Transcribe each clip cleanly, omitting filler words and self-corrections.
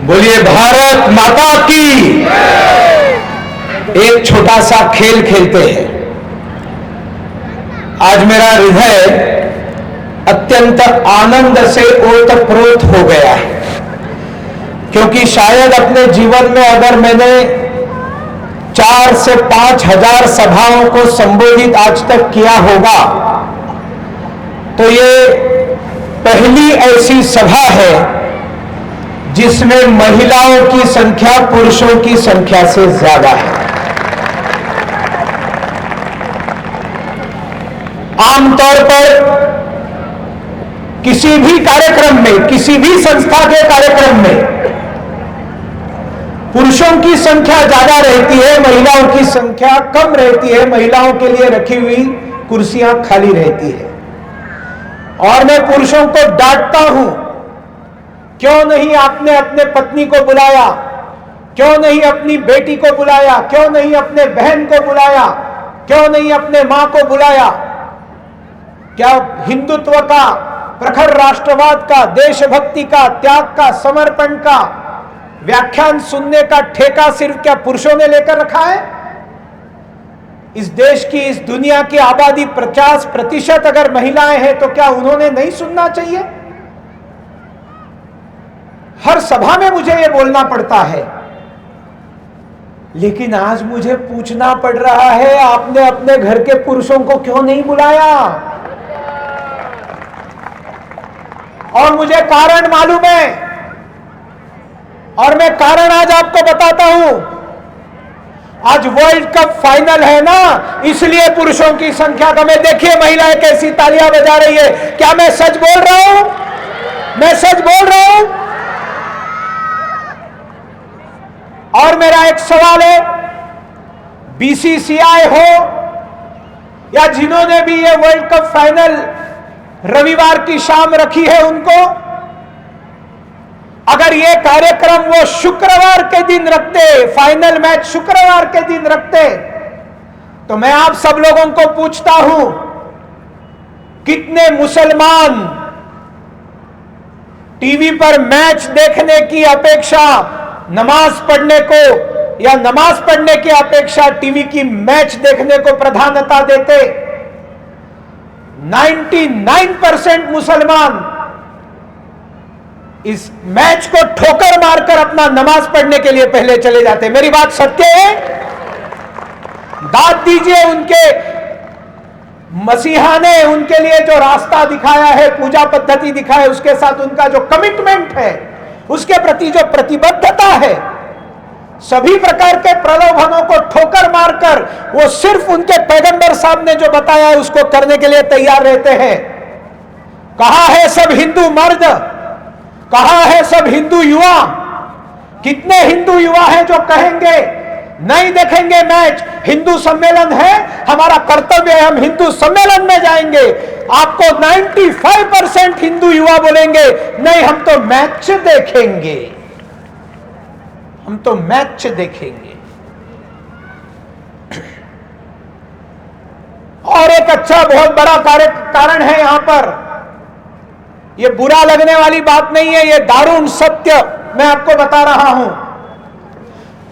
बोलिए भारत माता की। एक छोटा सा खेल खेलते हैं। आज मेरा हृदय अत्यंत आनंद से ओतप्रोत हो गया है, क्योंकि शायद अपने जीवन में अगर मैंने 4 से 5 हजार सभाओं को संबोधित आज तक किया होगा, तो ये पहली ऐसी सभा है जिसमें महिलाओं की संख्या पुरुषों की संख्या से ज्यादा है। आमतौर पर किसी भी कार्यक्रम में, किसी भी संस्था के कार्यक्रम में पुरुषों की संख्या ज्यादा रहती है, महिलाओं की संख्या कम रहती है। महिलाओं के लिए रखी हुई कुर्सियां खाली रहती है। और मैं पुरुषों को डांटता हूं, क्यों नहीं आपने अपने पत्नी को बुलाया, क्यों नहीं अपनी बेटी को बुलाया, क्यों नहीं अपने बहन को बुलाया, क्यों नहीं अपने मां को बुलाया? क्या हिंदुत्व का, प्रखर राष्ट्रवाद का, देशभक्ति का, त्याग का, समर्पण का व्याख्यान सुनने का ठेका सिर्फ क्या पुरुषों ने लेकर रखा है? इस देश की, इस दुनिया की आबादी 50% अगर महिलाएं हैं तो क्या उन्होंने नहीं सुनना चाहिए? हर सभा में मुझे यह बोलना पड़ता है, लेकिन आज मुझे पूछना पड़ रहा है, आपने अपने घर के पुरुषों को क्यों नहीं बुलाया? और मुझे कारण मालूम है, और मैं कारण आज आपको बताता हूं। आज वर्ल्ड कप फाइनल है ना, इसलिए पुरुषों की संख्या कम है। देखिए महिलाएं कैसी तालियां बजा रही है। क्या मैं सच बोल रहा हूं? मैं सच बोल रहा हूं? और मेरा एक सवाल है, बीसीसीआई हो या जिन्होंने भी ये वर्ल्ड कप फाइनल रविवार की शाम रखी है, उनको अगर ये कार्यक्रम वो शुक्रवार के दिन रखते, फाइनल मैच शुक्रवार के दिन रखते, तो मैं आप सब लोगों को पूछता हूं, कितने मुसलमान टीवी पर मैच देखने की अपेक्षा नमाज पढ़ने को, या नमाज पढ़ने की अपेक्षा टीवी की मैच देखने को प्राधान्यता देते? 99% मुसलमान इस मैच को ठोकर मारकर अपना नमाज पढ़ने के लिए पहले चले जाते। मेरी बात सत्य है? दाद दीजिए उनके मसीहा ने उनके लिए जो रास्ता दिखाया है, पूजा पद्धति दिखाया, उसके साथ उनका जो कमिटमेंट है, उसके प्रति जो प्रतिबद्धता है, सभी प्रकार के प्रलोभनों को ठोकर मारकर वो सिर्फ उनके पैगंबर साहब ने जो बताया है उसको करने के लिए तैयार रहते हैं। कहां है सब हिंदू मर्द? कहां है सब हिंदू युवा? कितने हिंदू युवा हैं जो कहेंगे नहीं देखेंगे मैच, हिंदू सम्मेलन है, हमारा कर्तव्य है, हम हिंदू सम्मेलन में जाएंगे? आपको 95% हिंदू युवा बोलेंगे नहीं, हम तो मैच देखेंगे, हम तो मैच देखेंगे। और एक अच्छा बहुत बड़ा कारण है यहां पर, यह बुरा लगने वाली बात नहीं है, यह दारुण सत्य मैं आपको बता रहा हूं।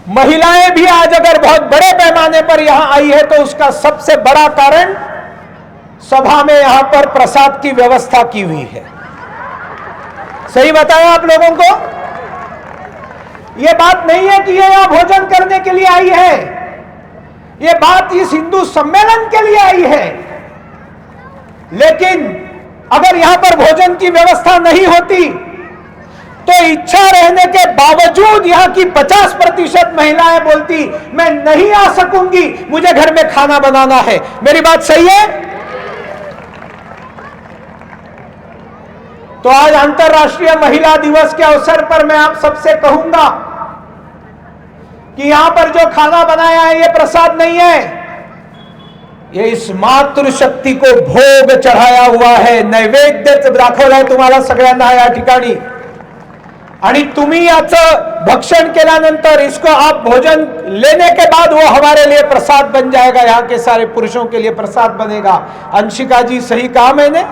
महिलाएं भी आज अगर बहुत बड़े पैमाने पर यहां आई है तो उसका सबसे बड़ा कारण सभा में यहां पर प्रसाद की व्यवस्था की हुई है। सही बताया आप लोगों को? यह बात नहीं है कि यह यहां भोजन करने के लिए आई है, यह बात इस हिंदू सम्मेलन के लिए आई है। लेकिन अगर यहां पर भोजन की व्यवस्था नहीं होती तो इच्छा रहने के बावजूद यहां की 50% महिलाएं बोलती मैं नहीं आ सकूंगी, मुझे घर में खाना बनाना है। मेरी बात सही है? तो आज अंतर्राष्ट्रीय महिला दिवस के अवसर पर मैं आप सबसे कहूंगा कि यहां पर जो खाना बनाया है ये प्रसाद नहीं है, ये इस मातृशक्ती को भोग चढाया हुआ है, नैवेद्य दाखवलाय तुम्हाला सगळ्यांना या ठिकाणी। आणि तुम्ही याचं भक्षण केल्यानंतर इसको आप भोजन लेने के बाद वो हमारे लिए प्रसाद बन जाएगा, यहाँ के सारे पुरुषों के लिए प्रसाद बनेगा। अंशिका जी सही कहा मैंने?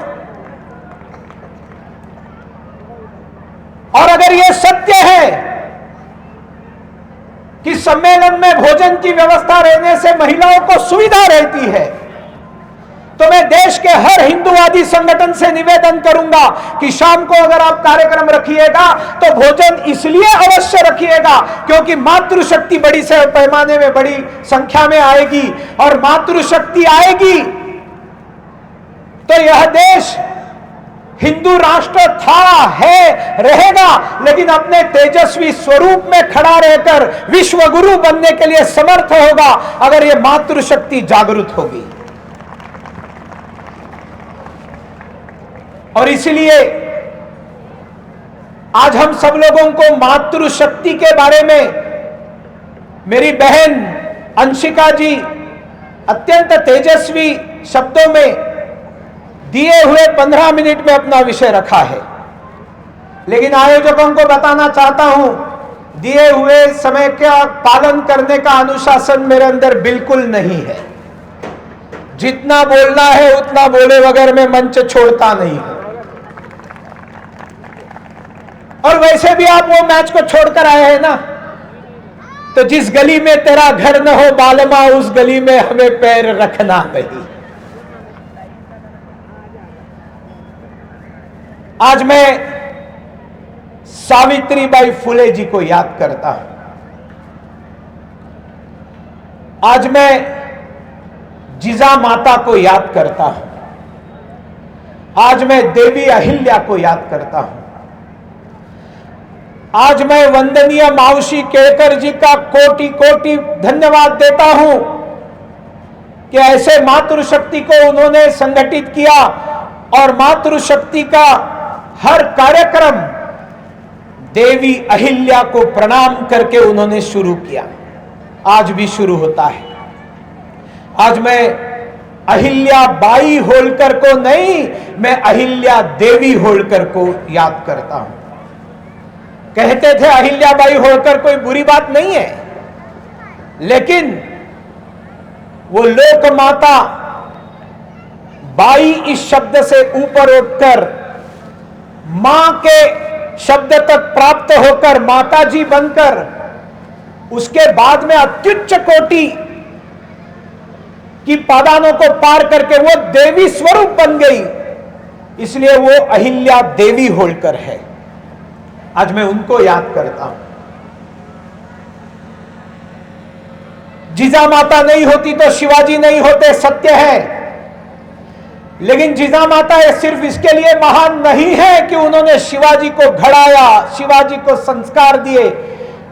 और अगर ये सत्य है इस सम्मेलन में भोजन की व्यवस्था रहने से महिलाओं को सुविधा रहती है। तो मैं देश के हर हिंदूवादी संगठन से निवेदन करूंगा कि शाम को अगर आप कार्यक्रम रखिएगा तो भोजन इसलिए अवश्य रखिएगा क्योंकि मातृशक्ति बड़ी से पैमाने में, बड़ी संख्या में आएगी, और मातृशक्ति आएगी तो यह देश हिंदू राष्ट्र था, है, रहेगा, लेकिन अपने तेजस्वी स्वरूप में खड़ा रहकर विश्व गुरु बनने के लिए समर्थ होगा अगर यह मातृशक्ति जागृत होगी। और इसलिए आज हम सब लोगों को मातृशक्ति के बारे में मेरी बहन अंशिका जी अत्यंत तेजस्वी शब्दों में दिए हुए 15 मिनट में अपना विषय रखा है, लेकिन आयोजकों को बताना चाहता हूं दिए हुए समय का पालन करने का अनुशासन मेरे अंदर बिल्कुल नहीं है। जितना बोलना है उतना बोले बगैर मैं मंच छोड़ता नहीं हूं। और वैसे भी आप वो मैच को छोड़कर आए हैं ना, तो जिस गली में तेरा घर न हो बालमा उस गली में हमें पैर रखना नहीं। आज मैं सावित्रीबाई फुले जी को याद करता हूं। आज मैं जिजा माता को याद करता हूं। आज मैं देवी अहिल्या को याद करता हूं। आज मैं वंदनीय मावशी केळकर जी का कोटि कोटि धन्यवाद देता हूं कि ऐसे मातृशक्ति को उन्होंने संगठित किया और मातृशक्ति का हर कार्यक्रम देवी अहिल्या को प्रणाम करके उन्होंने शुरू किया। आज भी शुरू होता है। आज मैं अहिल्या बाई होलकर को नहीं, मैं अहिल्या देवी होलकर को याद करता हूं। कहते थे अहिल्याबाई होलकर कोई बुरी बात नहीं है, लेकिन वो लोक माता बाई इस शब्द से ऊपर उठकर मां के शब्द तक प्राप्त होकर माता जी बनकर उसके बाद में अत्युच्च कोटि की पादानों को पार करके वो देवी स्वरूप बन गई, इसलिए वो अहिल्या देवी होलकर है। आज मैं उनको याद करता हूं। जिजा माता नहीं होती तो शिवाजी नहीं होते, सत्य है, लेकिन जिजा माता सिर्फ इसके लिए महान नहीं है कि उन्होंने शिवाजी को घड़ाया, शिवाजी को संस्कार दिए।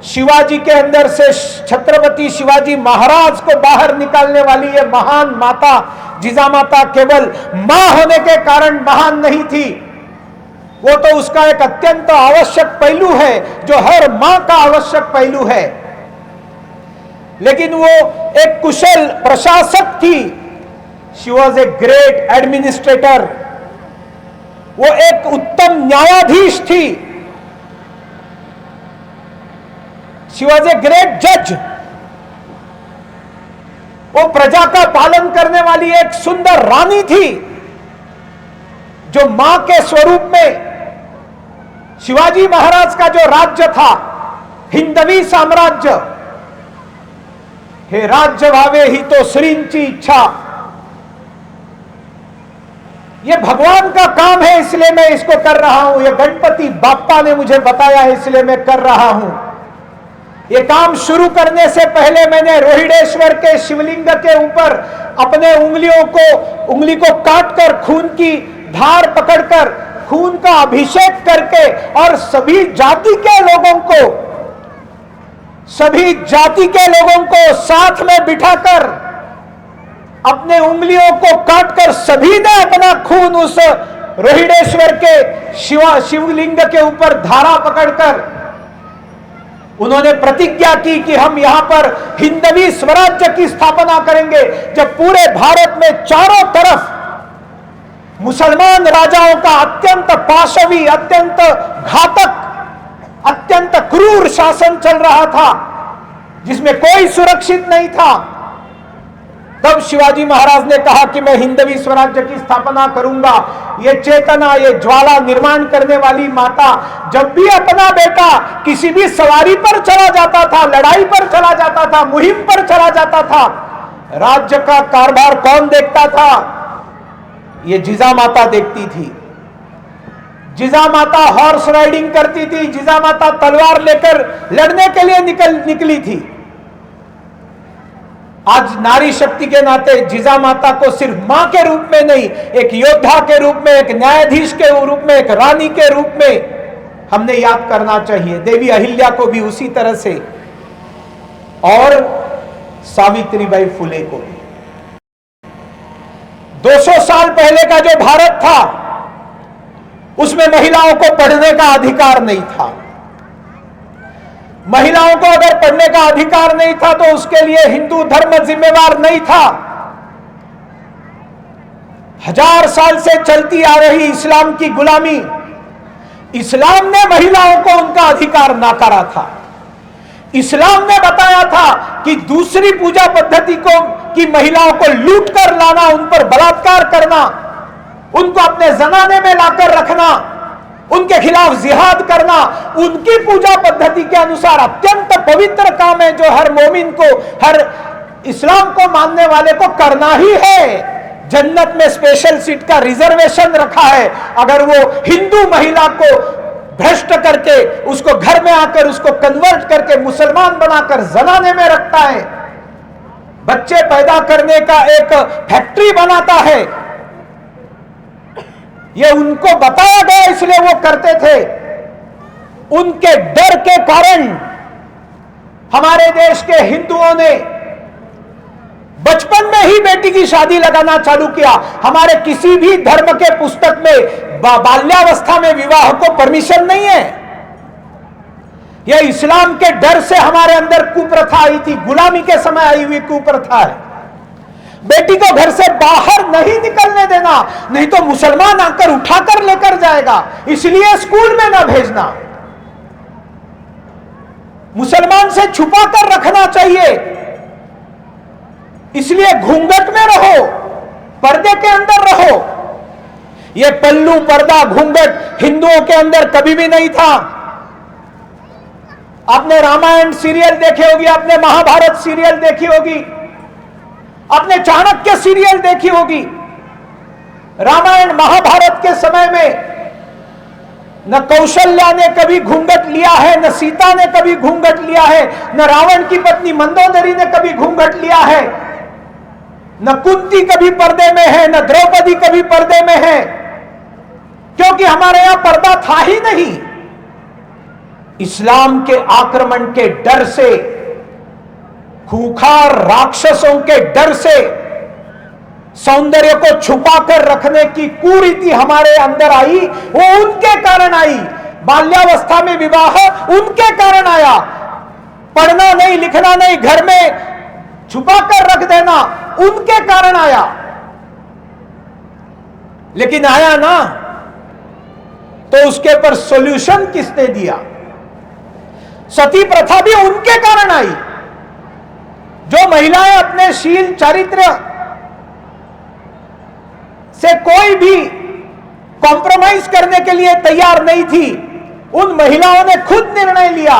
शिवाजी के अंदर से छत्रपति शिवाजी महाराज को बाहर निकालने वाली ये महान माता जिजा माता केवल मां होने के कारण महान नहीं थी, वो तो उसका एक अत्यंत आवश्यक पहलू है जो हर मां का आवश्यक पहलू है, लेकिन वो एक कुशल प्रशासक थी। She was a great administrator. वो एक उत्तम न्यायाधीश थी। शी वॉज ए ग्रेट जज। वो प्रजा का पालन करने वाली एक सुंदर रानी थी जो मां के स्वरूप में शिवाजी महाराज का जो राज्य था, हिंदवी साम्राज्य, हे राज्य भावे ही तो श्रींची इच्छा, ये भगवान का काम है इसलिए मैं इसको कर रहा हूं। ये गणपति बाप्पा ने मुझे बताया है इसलिए मैं कर रहा हूं। ये काम शुरू करने से पहले मैंने रोहिडेश्वर के शिवलिंग के ऊपर अपने उंगली को काटकर खून की धार पकड़कर खून का अभिषेक करके और सभी जाति के लोगों को साथ में बिठाकर अपने उंगलियों को काटकर सभी ने अपना खून उस रोहिडेश्वर के शिवलिंग के ऊपर धारा पकड़कर उन्होंने प्रतिज्ञा की कि हम यहां पर हिंदवी स्वराज्य की स्थापना करेंगे। जब पूरे भारत में चारों तरफ मुसलमान राजाओं का अत्यंत पाशवी, अत्यंत घातक, अत्यंत क्रूर शासन चल रहा था, जिसमें कोई सुरक्षित नहीं था, तब शिवाजी महाराज ने कहा कि मैं हिंदवी स्वराज्य की स्थापना करूंगा। ये चेतना, ये ज्वाला निर्माण करने वाली माता जब भी अपना बेटा किसी भी सवारी पर चला जाता था, लड़ाई पर चला जाता था, मुहिम पर चला जाता था, राज्य का कारभार कौन देखता था? ये जिजा माता देखती थी। जिजा माता हॉर्स राइडिंग करती थी, जिजा माता तलवार लेकर लड़ने के लिए निकली थी। आज नारी शक्ति के नाते जिजा माता को सिर्फ मां के रूप में नहीं, एक योद्धा के रूप में, एक न्यायाधीश के रूप में, एक रानी के रूप में हमने याद करना चाहिए। देवी अहिल्या को भी उसी तरह से, और सावित्रीबाई फुले को भी। 200 साल पहले का जो भारत था उसमें महिलाओं को पढ़ने का अधिकार नहीं था। महिलाओं को अगर पढ़ने का अधिकार नहीं था तो उसके लिए हिंदू धर्म जिम्मेवार नहीं था। 1000 साल से चलती आ रही इस्लाम की गुलामी, इस्लाम ने महिलाओं को उनका अधिकार नाकारा था। इस्लाम ने बताया था कि दूसरी पूजा पद्धति को कि महिलाओं को लूट कर लाना, उन पर बलात्कार करना, उनको अपने जनाने में लाकर रखना, उनके खिलाफ जिहाद करना, उनकी पूजा पद्धति के अनुसार अत्यंत पवित्र काम है जो हर मोमिन को, हर इस्लाम को मानने वाले को करना ही है। जन्नत में स्पेशल सीट का रिजर्वेशन रखा है। अगर वो हिंदू महिला को भ्रष्ट करके उसको घर में आकर उसको कन्वर्ट करके मुसलमान बनाकर जनाने में रखता है, बच्चे पैदा करने का एक फैक्ट्री बनाता है, ये उनको बताया गया इसलिए वो करते थे। उनके डर के कारण हमारे देश के हिंदुओं ने बचपन में ही बेटी की शादी लगाना चालू किया। हमारे किसी भी धर्म के पुस्तक में बाल्यावस्था में विवाह को परमिशन नहीं है। यह इस्लाम के डर से हमारे अंदर कुप्रथा आई थी, गुलामी के समय आई हुई कुप्रथा है। बेटी को घर से बाहर नहीं निकलने देना, नहीं तो मुसलमान आकर उठाकर लेकर जाएगा, इसलिए स्कूल में ना भेजना। मुसलमान से छुपा कर रखना चाहिए, इसलिए घूंघट में रहो, पर्दे के अंदर रहो। यह पल्लू, पर्दा, घूंघट हिंदुओं के अंदर कभी भी नहीं था। आपने रामायण सीरियल देखे होगी, आपने महाभारत सीरियल देखी होगी, आपने चाणक्य सीरियल देखी होगी। रामायण महाभारत के समय में न कौशल्या ने कभी घूंघट लिया है, न सीता ने कभी घूंघट लिया है, न रावण की पत्नी मंदोदरी ने कभी घूंघट लिया है, न कुंती कभी पर्दे में है, न द्रौपदी कभी पर्दे में है, क्योंकि हमारे यहां पर्दा था ही नहीं। इस्लाम के आक्रमण के डर से, खूंखार राक्षसों के डर से सौंदर्य को छुपाकर रखने की कुरीति हमारे अंदर आई, वो उनके कारण आई। बाल्यावस्था में विवाह उनके कारण आया। पढ़ना नहीं, लिखना नहीं, घर में छुपाकर रख देना उनके कारण आया। लेकिन आया ना तो उसके पर सॉल्यूशन किसने दिया? सती प्रथा भी उनके कारण आई। जो महिलाएं अपने शील चरित्र से कोई भी कॉम्प्रोमाइज करने के लिए तैयार नहीं थी, उन महिलाओं ने खुद निर्णय लिया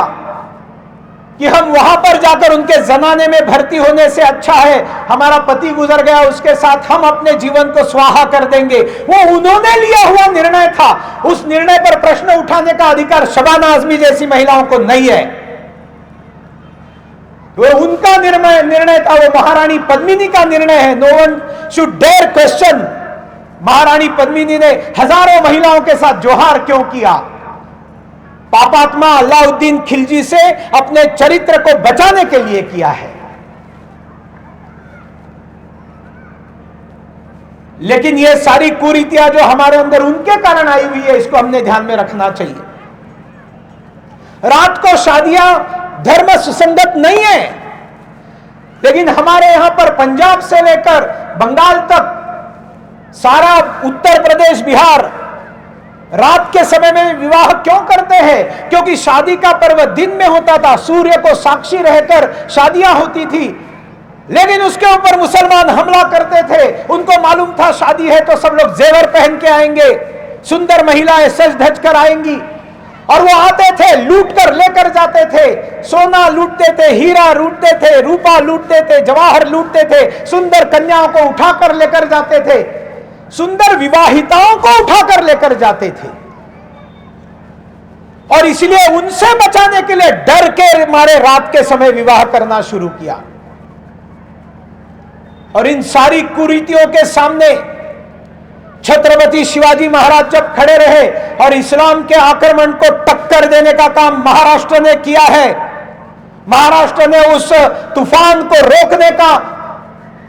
कि हम वहां पर जाकर उनके जनाने में भर्ती होने से अच्छा है हमारा पति गुजर गया, उसके साथ हम अपने जीवन को स्वाहा कर देंगे। वो उन्होंने लिया हुआ निर्णय था। उस निर्णय पर प्रश्न उठाने का अधिकार शबाना आजमी जैसी महिलाओं को नहीं है। वो उनका निर्णय था, वो महारानी पद्मिनी का निर्णय है। No one should dare question. महारानी पद्मिनी ने हजारों महिलाओं के साथ जोहार क्यों किया? पापात्मा अलाउद्दीन खिलजी से अपने चरित्र को बचाने के लिए किया है। लेकिन ये सारी कुरीतियां जो हमारे अंदर उनके कारण आई हुई है, इसको हमने ध्यान में रखना चाहिए। रात को शादियां धर्म सुसंगत नहीं है, लेकिन हमारे यहां पर पंजाब से लेकर बंगाल तक सारा उत्तर प्रदेश, बिहार रात के समय में विवाह क्यों करते हैं? क्योंकि शादी का पर्व दिन में होता था, सूर्य को साक्षी रहकर शादियां होती थी। लेकिन उसके ऊपर मुसलमान हमला करते थे। उनको मालूम था शादी है तो सब लोग जेवर पहन के आएंगे, सुंदर महिलाएं सज धज कर आएंगी, और वो आते थे लूट कर लेकर जाते थे। सोना लूटते थे, हीरा लूटते थे, रूपा लूटते थे, जवाहर लूटते थे, सुंदर कन्याओं को उठाकर लेकर जाते थे, सुंदर विवाहिताओं को उठाकर लेकर जाते थे। और इसलिए उनसे बचाने के लिए डर के मारे रात के समय विवाह करना शुरू किया। और इन सारी कुरीतियों के सामने छत्रपति शिवाजी महाराज जब खड़े रहे और इस्लाम के आक्रमण को टक्कर देने का काम महाराष्ट्र ने किया है, महाराष्ट्र ने उस तूफान को रोकने का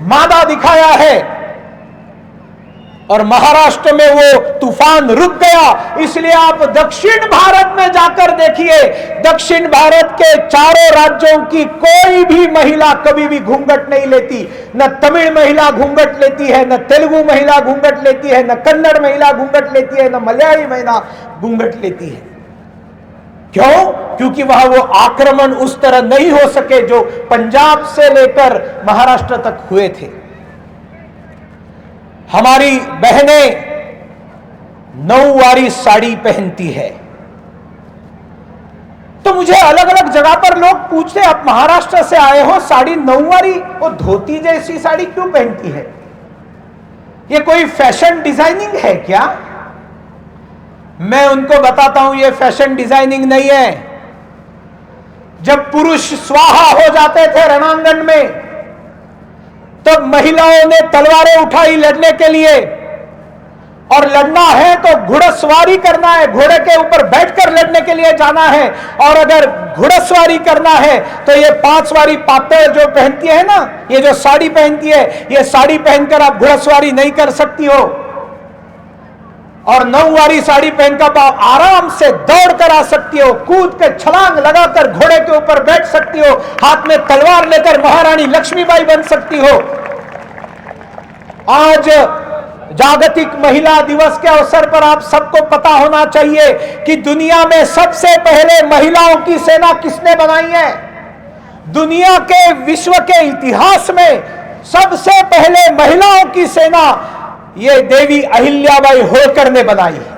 मादा दिखाया है और महाराष्ट्र में वो तूफान रुक गया। इसलिए आप दक्षिण भारत में जाकर देखिए, दक्षिण भारत के चारों राज्यों की कोई भी महिला कभी भी घूंघट नहीं लेती। न तमिल महिला घूंघट लेती है, न तेलुगु महिला घूंघट लेती है, न कन्नड़ महिला घूंघट लेती है, न मलयाली महिला घूंघट लेती है। क्यों? क्योंकि वहां वो आक्रमण उस तरह नहीं हो सके जो पंजाब से लेकर महाराष्ट्र तक हुए थे। हमारी बहनें नौवारी साड़ी पहनती है, तो मुझे अलग अलग जगह पर लोग पूछते, आप महाराष्ट्र से आए हो, साड़ी नौवारी, वो धोती जैसी साड़ी क्यों पहनती है? ये कोई फैशन डिजाइनिंग है क्या? मैं उनको बताता हूं, ये फैशन डिजाइनिंग नहीं है। जब पुरुष स्वाहा हो जाते थे रणांगण में, तब महिलाओं ने तलवारें उठाई लड़ने के लिए, और लड़ना है तो घुड़सवारी करना है, घोड़े के ऊपर बैठकर लड़ने के लिए जाना है। और अगर घुड़सवारी करना है तो ये 5 वारी पाते जो पहनती है ना, ये जो साड़ी पहनती है, ये साड़ी पहनकर आप घुड़सवारी नहीं कर सकती हो। और 9 वारी साड़ी पहनकर आप आराम से दौड़ कर आ सकती हो, कूद कर छलांग लगाकर घोड़े के ऊपर बैठ सकती हो, हाथ में तलवार लेकर महारानी लक्ष्मीबाई बन सकती हो। आज जागतिक महिला दिवस के अवसर पर आप सबको पता होना चाहिए कि दुनिया में सबसे पहले महिलाओं की सेना किसने बनाई है? दुनिया के, विश्व के इतिहास में सबसे पहले महिलाओं की सेना ये देवी अहिल्याबाई होलकर ने बनाई है।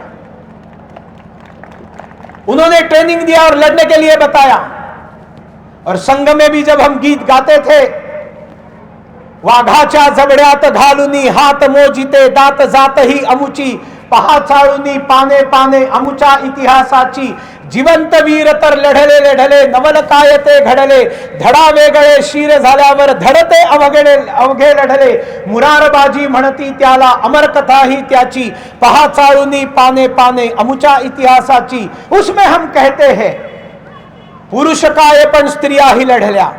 उन्होंने ट्रेनिंग दिया और लड़ने के लिए बताया। और संघ में भी जब हम गीत गाते थे, वाघाच्या जबड्यात घालुनी हात मोजिते दात जात ही अमुची, पहाचाळुनी पाने पाने अमुच्या इतिहासाची, जिवंत वीर तर लढले लढले नवल काय ते घडले, धडा वेगळे शीर झाल्यावर धडते अवघे लढले, मुरारबाजी म्हणती त्याला अमर कथा ही त्याची, पहाचाळुनी पाने पाने अमुच्या इतिहासाची। उसमें हम कहते हैं पुरुष काय पण स्त्रिया ही लढल्या,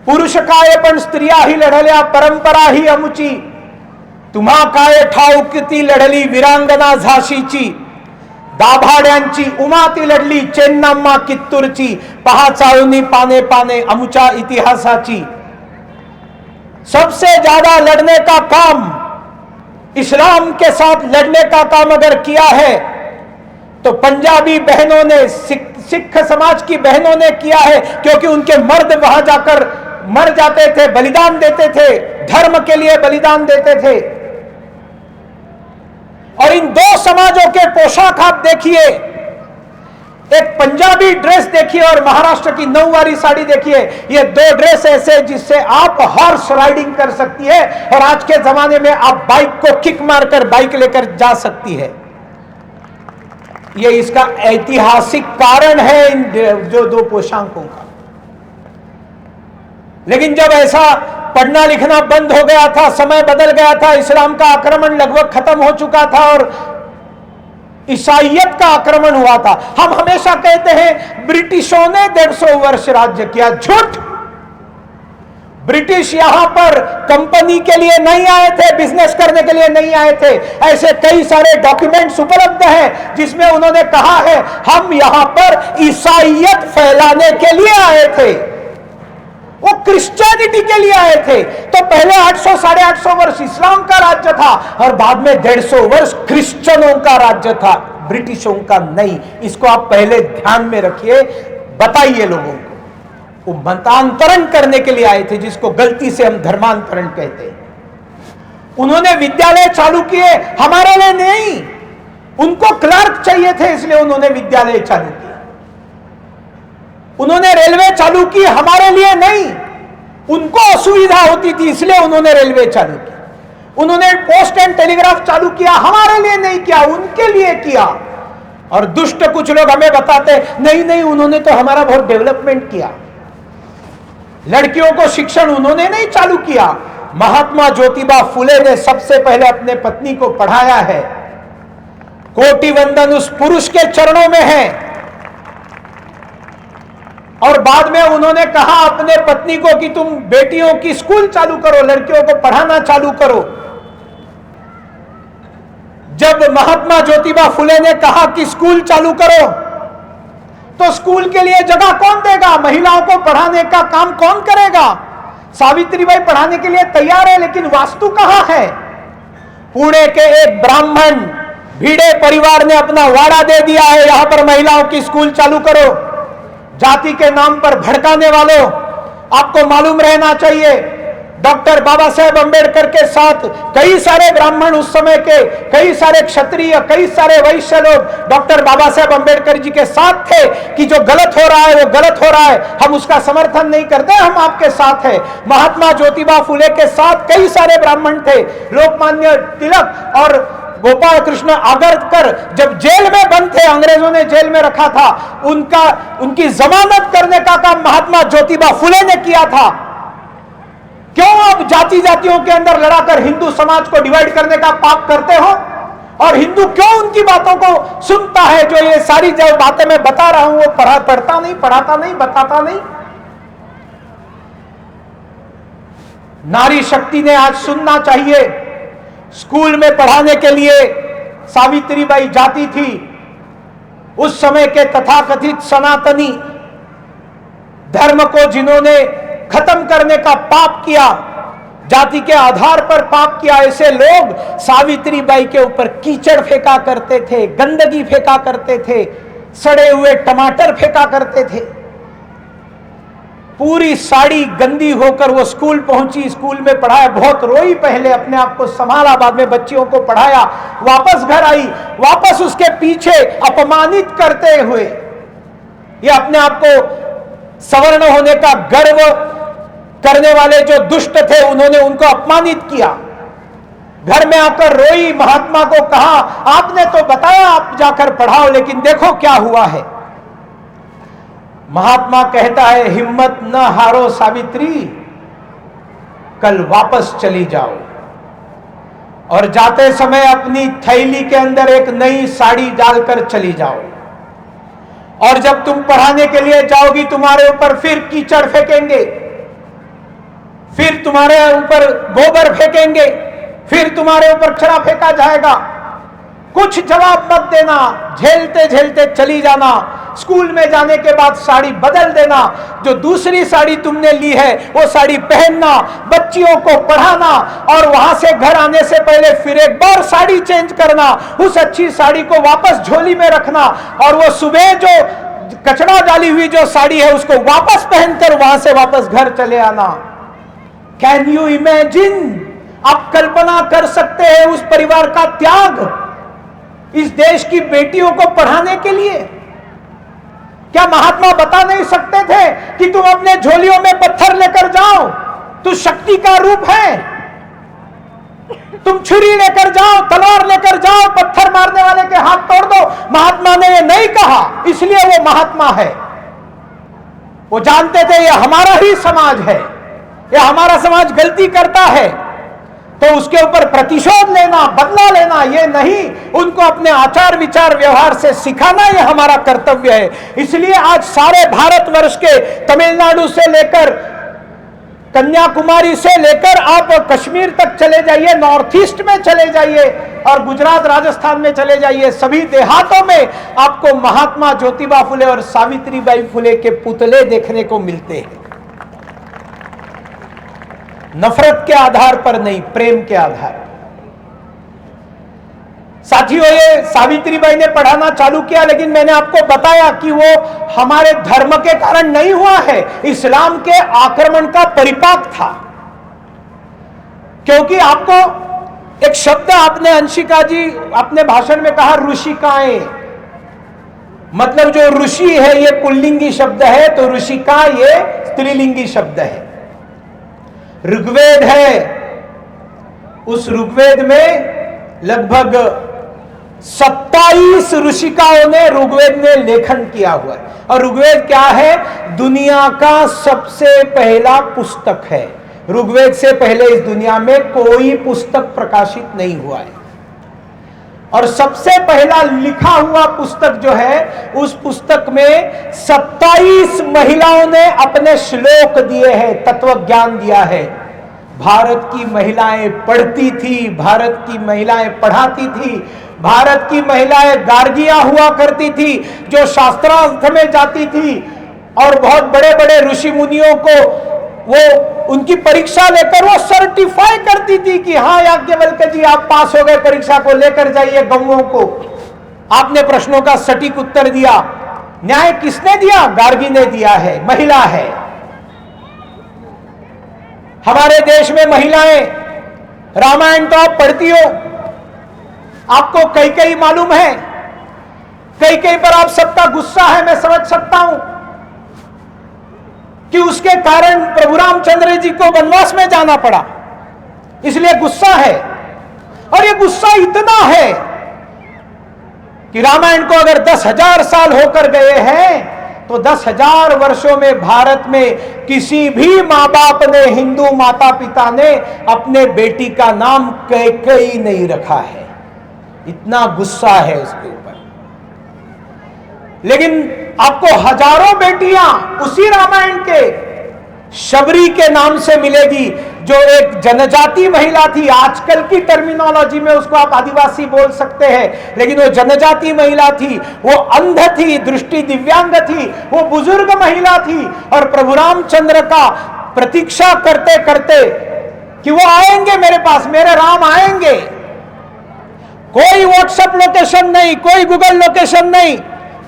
पुरुष काय पण स्त्रिया ही लढल्या, परंपरा ही अमुची, तुम्हा काय ठाऊ किती लढली वीरांगना झाशीची, दाभाड्यांची उमा ती लढली चेन्नम्मा कित्तूरची, पहाचाळुनी पाने पाने अमुच्या इतिहासाची। सबसे ज्यादा लड़ने का काम, इस्लाम के साथ लड़ने का काम अगर किया है तो पंजाबी बहनों ने, सिख समाज की बहनों ने किया है, क्योंकि उनके मर्द वहां जाकर मर जाते थे, बलिदान देते थे, धर्म के लिए बलिदान देते थे। और इन 2 समाजों के पोशाक आप देखिए, एक पंजाबी ड्रेस देखिए और महाराष्ट्र की 9 वारी साड़ी देखिए। ये 2 ड्रेस ऐसे जिससे आप हॉर्स राइडिंग कर सकती है, और आज के जमाने में आप बाइक को किक मारकर बाइक लेकर जा सकती है। ये इसका ऐतिहासिक कारण है इन जो 2 पोशाकों का। लेकिन जब ऐसा पढ़ना लिखना बंद हो गया था, समय बदल गया था, इस्लाम का आक्रमण लगभग खत्म हो चुका था और ईसाइयत का आक्रमण हुआ था। हम हमेशा कहते हैं ब्रिटिशों ने 150 वर्ष राज्य किया। झूठ। ब्रिटिश यहां पर कंपनी के लिए नहीं आए थे, बिजनेस करने के लिए नहीं आए थे। ऐसे कई सारे डॉक्यूमेंट्स उपलब्ध हैं जिसमें उन्होंने कहा है हम यहां पर ईसाइयत फैलाने के लिए आए थे, वो क्रिश्चियनिटी के लिए आए थे। तो पहले 800 साढ़े 800 वर्ष इस्लाम का राज्य था और बाद में 150 वर्ष क्रिश्चियनों का राज्य था, ब्रिटिशों का नहीं। इसको आप पहले ध्यान में रखिए, बताइए लोगों को। वो मतांतरण करने के लिए आए थे, जिसको गलती से हम धर्मांतरण कहते हैं। उन्होंने विद्यालय चालू किए, हमारे लिए नहीं, उनको क्लर्क चाहिए थे इसलिए उन्होंने विद्यालय चालू किया। उन्होंने रेलवे चालू की, हमारे लिए नहीं, उनको असुविधा होती थी इसलिए उन्होंने रेलवे चालू की। उन्होंने पोस्ट एंड टेलीग्राफ चालू किया, हमारे लिए नहीं किया, उनके लिए किया। और दुष्ट कुछ लोग हमें बताते नहीं नहीं, उन्होंने तो हमारा बहुत डेवलपमेंट किया। लड़कियों को शिक्षण उन्होंने नहीं चालू किया, महात्मा ज्योतिबा फुले ने सबसे पहले अपने पत्नी को पढ़ाया है। कोटि वंदन उस पुरुष के चरणों में है। और बाद में उन्होंने कहा अपने पत्नी को कि तुम बेटियों की स्कूल चालू करो, लड़कियों को पढ़ाना चालू करो। जब महात्मा ज्योतिबा फुले ने कहा कि स्कूल चालू करो, तो स्कूल के लिए जगह कौन देगा? महिलाओं को पढ़ाने का काम कौन करेगा? सावित्रीबाई पढ़ाने के लिए तैयार है, लेकिन वास्तु कहां है? पुणे के एक ब्राह्मण भिड़े परिवार ने अपना वाड़ा दे दिया है, यहां पर महिलाओं की स्कूल चालू करो। जाति के नाम पर भड़काने वालों, आपको मालूम रहना चाहिए, डॉक्टर बाबा साहेब अंबेडकर के साथ कई सारे ब्राह्मण उस समय के, कई सारे क्षत्रिय, कई सारे वैश्य लोग डॉक्टर बाबा साहेब अंबेडकर जी के साथ थे कि जो गलत हो रहा है वो गलत हो रहा है, हम उसका समर्थन नहीं करते, हम आपके साथ हैं। महात्मा ज्योतिबा फुले के साथ कई सारे ब्राह्मण थे। लोकमान्य तिलक और गोपाल कृष्ण आगरकर जब जेल में बंद थे, अंग्रेजों ने जेल में रखा था, उनकी जमानत करने का काम महात्मा ज्योतिबा फुले ने किया था। क्यों आप जाति जातियों के अंदर लड़ाकर हिंदू समाज को डिवाइड करने का पाप करते हो? और हिंदू क्यों उनकी बातों को सुनता है? जो ये सारी जो बातें मैं बता रहा हूं वो पढ़ता नहीं, पढ़ाता नहीं, बताता नहीं। नारी शक्ति ने आज सुनना चाहिए। स्कूल में पढ़ाने के लिए सावित्रीबाई जाती थी। उस समय के तथाकथित सनातनी धर्म को जिन्होंने खत्म करने का पाप किया, जाति के आधार पर पाप किया, ऐसे लोग सावित्रीबाई के ऊपर कीचड़ फेंका करते थे, गंदगी फेंका करते थे, सड़े हुए टमाटर फेंका करते थे। पूरी साड़ी गंदी होकर वो स्कूल पहुंची, स्कूल में पढ़ाया, बहुत रोई, पहले अपने आप को संभाला, बाद में बच्चियों को पढ़ाया, वापस घर आई, वापस उसके पीछे अपमानित करते हुए, ये अपने आप को सवर्ण होने का गर्व करने वाले जो दुष्ट थे, उन्होंने उनको अपमानित किया। घर में आकर रोई, महात्मा को कहा आपने तो बताया आप जाकर पढ़ाओ, लेकिन देखो क्या हुआ है। महात्मा कहता है हिम्मत न हारो सावित्री, कल वापस चली जाओ। और जाते समय अपनी थैली के अंदर एक नई साड़ी डालकर चली जाओ। और जब तुम पढ़ाने के लिए जाओगी, तुम्हारे ऊपर फिर कीचड़ फेंकेंगे, फिर तुम्हारे ऊपर गोबर फेंकेंगे, फिर तुम्हारे ऊपर कचरा फेंका जाएगा। कुछ जवाब मत देना, झेलते झेलते चली जाना। स्कूल में जाने के बाद साड़ी बदल देना, जो दूसरी साड़ी तुमने ली है वो साड़ी पहनना, बच्चियों को पढ़ाना, और वहां से घर आने से पहले फिर एक बार साड़ी चेंज करना, उस अच्छी साड़ी को वापस झोली में रखना, और वो सुबह जो कचरा डाली हुई जो साड़ी है उसको वापस पहनकर वहां से वापस घर चले आना। Can you imagine? आप कल्पना कर सकते हैं उस परिवार का त्याग इस देश की बेटियों को पढ़ाने के लिए? क्या महात्मा बता नहीं सकते थे कि तुम अपने झोलियों में पत्थर लेकर जाओ, तू शक्ति का रूप है, तुम छुरी लेकर जाओ, तलवार लेकर जाओ, पत्थर मारने वाले के हाथ तोड़ दो? महात्मा ने ये नहीं कहा, इसलिए वो महात्मा है। वो जानते थे ये हमारा ही समाज है, ये हमारा समाज गलती करता है, तो उसके ऊपर प्रतिशोध लेना, बदला लेना, ये नहीं, उनको अपने आचार विचार व्यवहार से सिखाना ये हमारा कर्तव्य है। इसलिए आज सारे भारतवर्ष के तमिलनाडु से लेकर कन्याकुमारी से लेकर आप कश्मीर तक चले जाइए, नॉर्थ ईस्ट में चले जाइए और गुजरात राजस्थान में चले जाइए, सभी देहातों में आपको महात्मा ज्योतिबा फुले और सावित्रीबाई फुले के पुतले देखने को मिलते हैं। नफरत के आधार पर नहीं, प्रेम के आधार। साथियों, ये सावित्रीबाई ने पढ़ाना चालू किया, लेकिन मैंने आपको बताया कि वो हमारे धर्म के कारण नहीं हुआ है, इस्लाम के आक्रमण का परिपाक था। क्योंकि आपको एक शब्द आपने, अंशिका जी अपने भाषण में कहा ऋषिकाएं, मतलब जो ऋषि है ये पुल्लिंगी शब्द है, तो ऋषिका ये स्त्रीलिंगी शब्द है। ऋग्वेद है, उस ऋग्वेद में लगभग 27 ऋषिकाओं ने ऋग्वेद में लेखन किया हुआ है। और ऋग्वेद क्या है? दुनिया का सबसे पहला पुस्तक है। ऋग्वेद से पहले इस दुनिया में कोई पुस्तक प्रकाशित नहीं हुआ है। और सबसे पहला लिखा हुआ पुस्तक जो है, उस पुस्तक में 27 महिलाओं ने अपने श्लोक दिए हैं, तत्व ज्ञान दिया है। भारत की महिलाएं पढ़ती थी, भारत की महिलाएं पढ़ाती थी, भारत की महिलाएं गार्गियां हुआ करती थी, जो शास्त्रार्थ में जाती थी और बहुत बड़े बड़े ऋषि मुनियों को वो उनकी परीक्षा लेकर वो सर्टिफाई करती थी कि हाँ याज्ञवल्क्य जी आप पास हो गए, परीक्षा को लेकर जाइए गौओं को, आपने प्रश्नों का सटीक उत्तर दिया। न्याय किसने दिया? गार्गी ने दिया है, महिला है। हमारे देश में महिलाएं, रामायण तो आप पढ़ती हो, आपको कैकेयी मालूम है, कैकेयी पर आप सबका गुस्सा है, मैं समझ सकता हूं कि उसके कारण प्रभु रामचंद्र जी को वनवास में जाना पड़ा, इसलिए गुस्सा है। और ये गुस्सा इतना है कि रामायण को अगर 10,000 साल होकर गए हैं, तो 10,000 वर्षों में भारत में किसी भी मां बाप ने, हिंदू माता पिता ने अपने बेटी का नाम कैकेयी नहीं रखा है। इतना गुस्सा है उसके ऊपर। लेकिन आपको हजारों बेटियां उसी रामायण के शबरी के नाम से मिलेगी, जो एक जनजाति महिला थी। आजकल की टर्मिनोलॉजी में उसको आप आदिवासी बोल सकते हैं, लेकिन वो जनजाति महिला थी, वो अंध थी, दृष्टि दिव्यांग थी, वो बुजुर्ग महिला थी। और प्रभु रामचंद्र का प्रतीक्षा करते करते कि वो आएंगे मेरे पास, मेरे राम आएंगे। कोई व्हाट्सएप लोकेशन नहीं, कोई गूगल लोकेशन नहीं,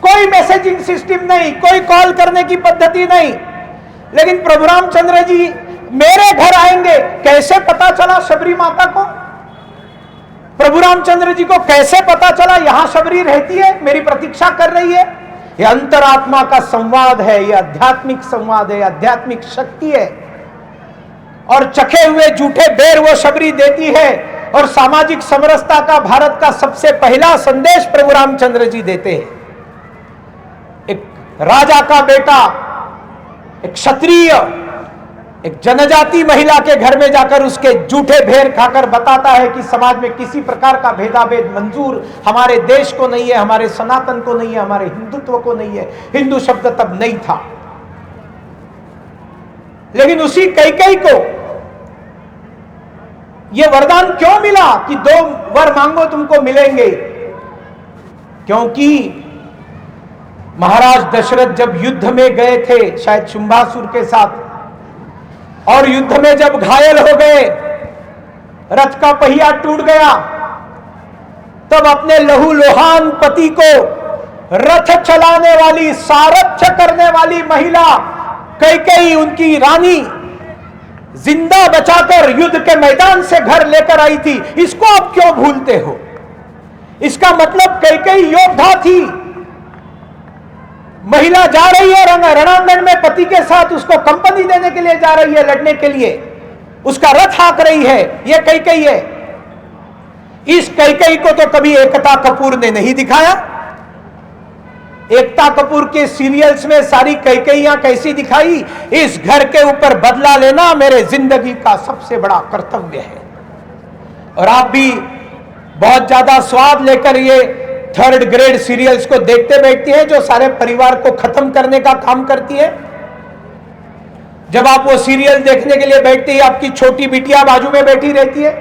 कोई मैसेजिंग सिस्टम नहीं, कोई कॉल करने की पद्धति नहीं, लेकिन प्रभु रामचंद्र जी मेरे घर आएंगे। कैसे पता चला शबरी माता को? प्रभु रामचंद्र जी को कैसे पता चला यहां शबरी रहती है, मेरी प्रतीक्षा कर रही है? यह अंतरात्मा का संवाद है, यह आध्यात्मिक संवाद है, आध्यात्मिक शक्ति है। और चखे हुए जूठे बेर वो शबरी देती है, और सामाजिक समरसता का भारत का सबसे पहला संदेश प्रभु रामचंद्र जी देते हैं। एक राजा का बेटा, एक क्षत्रिय, एक जनजाति महिला के घर में जाकर उसके जूठे भेर खाकर बताता है कि समाज में किसी प्रकार का भेदाभेद मंजूर हमारे देश को नहीं है, हमारे सनातन को नहीं है, हमारे हिंदुत्व को नहीं है। हिंदू शब्द तब नहीं था। लेकिन उसी कैकेयी को यह वरदान क्यों मिला कि 2 वर मांगो तुमको मिलेंगे? क्योंकि महाराज दशरथ जब युद्ध में गए थे, शायद शुंभासुर के साथ, और युद्ध में जब घायल हो गए, रथ का पहिया टूट गया, तब अपने लहू लोहान पति को रथ चलाने वाली, सारथ्य करने वाली महिला कैकेयी, उनकी रानी, जिंदा बचाकर युद्ध के मैदान से घर लेकर आई थी। इसको आप क्यों भूलते हो? इसका मतलब कैकेयी योद्धा थी। महिला जा रही है रणांगण में पति के साथ, उसको कंपनी देने के लिए जा रही है, लड़ने के लिए, उसका रथ हाँक रही है, यह कैकेयी है। इस कैकेयी को तो कभी एकता कपूर ने नहीं दिखाया। एकता कपूर के सीरियल्स में सारी कैकेयियां कैसी दिखाई? इस घर के ऊपर बदला लेना मेरे जिंदगी का सबसे बड़ा कर्तव्य है। और आप भी बहुत ज्यादा स्वाद लेकर ये 3rd ग्रेड सीरियल्स को देखते बैठती है, जो सारे परिवार को खत्म करने का काम करती है। जब आप वो सीरियल देखने के लिए बैठती है, आपकी छोटी बिटिया बाजू में बैठी रहती है,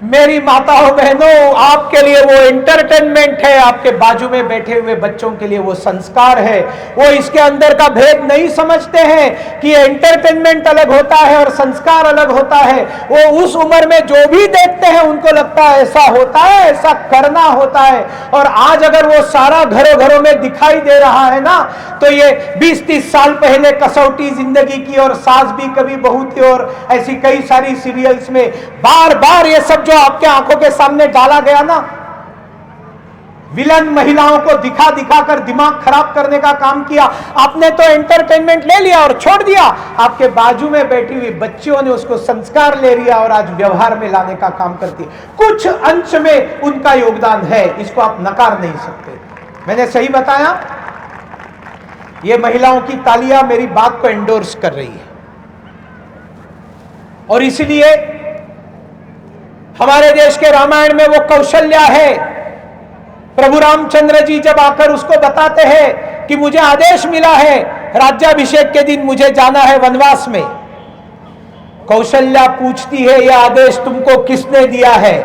मेरी माताओं बहनों, आपके लिए वो एंटरटेनमेंट है, आपके बाजू में बैठे हुए बच्चों के लिए वो संस्कार है। वो इसके अंदर का भेद नहीं समझते हैं कि एंटरटेनमेंट अलग होता है और संस्कार अलग होता है। वो उस उम्र में जो भी देखते हैं उनको लगता है ऐसा होता है, ऐसा करना होता है। और आज अगर वो सारा घरों घरों में दिखाई दे रहा है ना, तो ये 20-30 साल पहले कसौटी जिंदगी की और सास भी कभी बहू थी और ऐसी कई सारी सीरियल्स में बार बार ये सब जो आपके आंखों के सामने डाला गया ना, विलन महिलाओं को दिखा दिखा कर दिमाग खराब करने का काम किया। आपने तो एंटरटेनमेंट ले लिया और छोड़ दिया, आपके बाजू में बैठी हुई बच्चियों ने उसको संस्कार ले लिया और आज व्यवहार में लाने का काम करती है। कुछ अंश में उनका योगदान है, इसको आप नकार नहीं सकते। मैंने सही बताया? ये महिलाओं की तालियां मेरी बात को एंडोर्स कर रही है। और इसलिए हमारे देश के रामायण में वो कौशल्या है, प्रभु रामचंद्र जी जब आकर उसको बताते हैं कि मुझे आदेश मिला है, राज्याभिषेक के दिन मुझे जाना है वनवास में। कौशल्या पूछती है, यह आदेश तुमको किसने दिया है?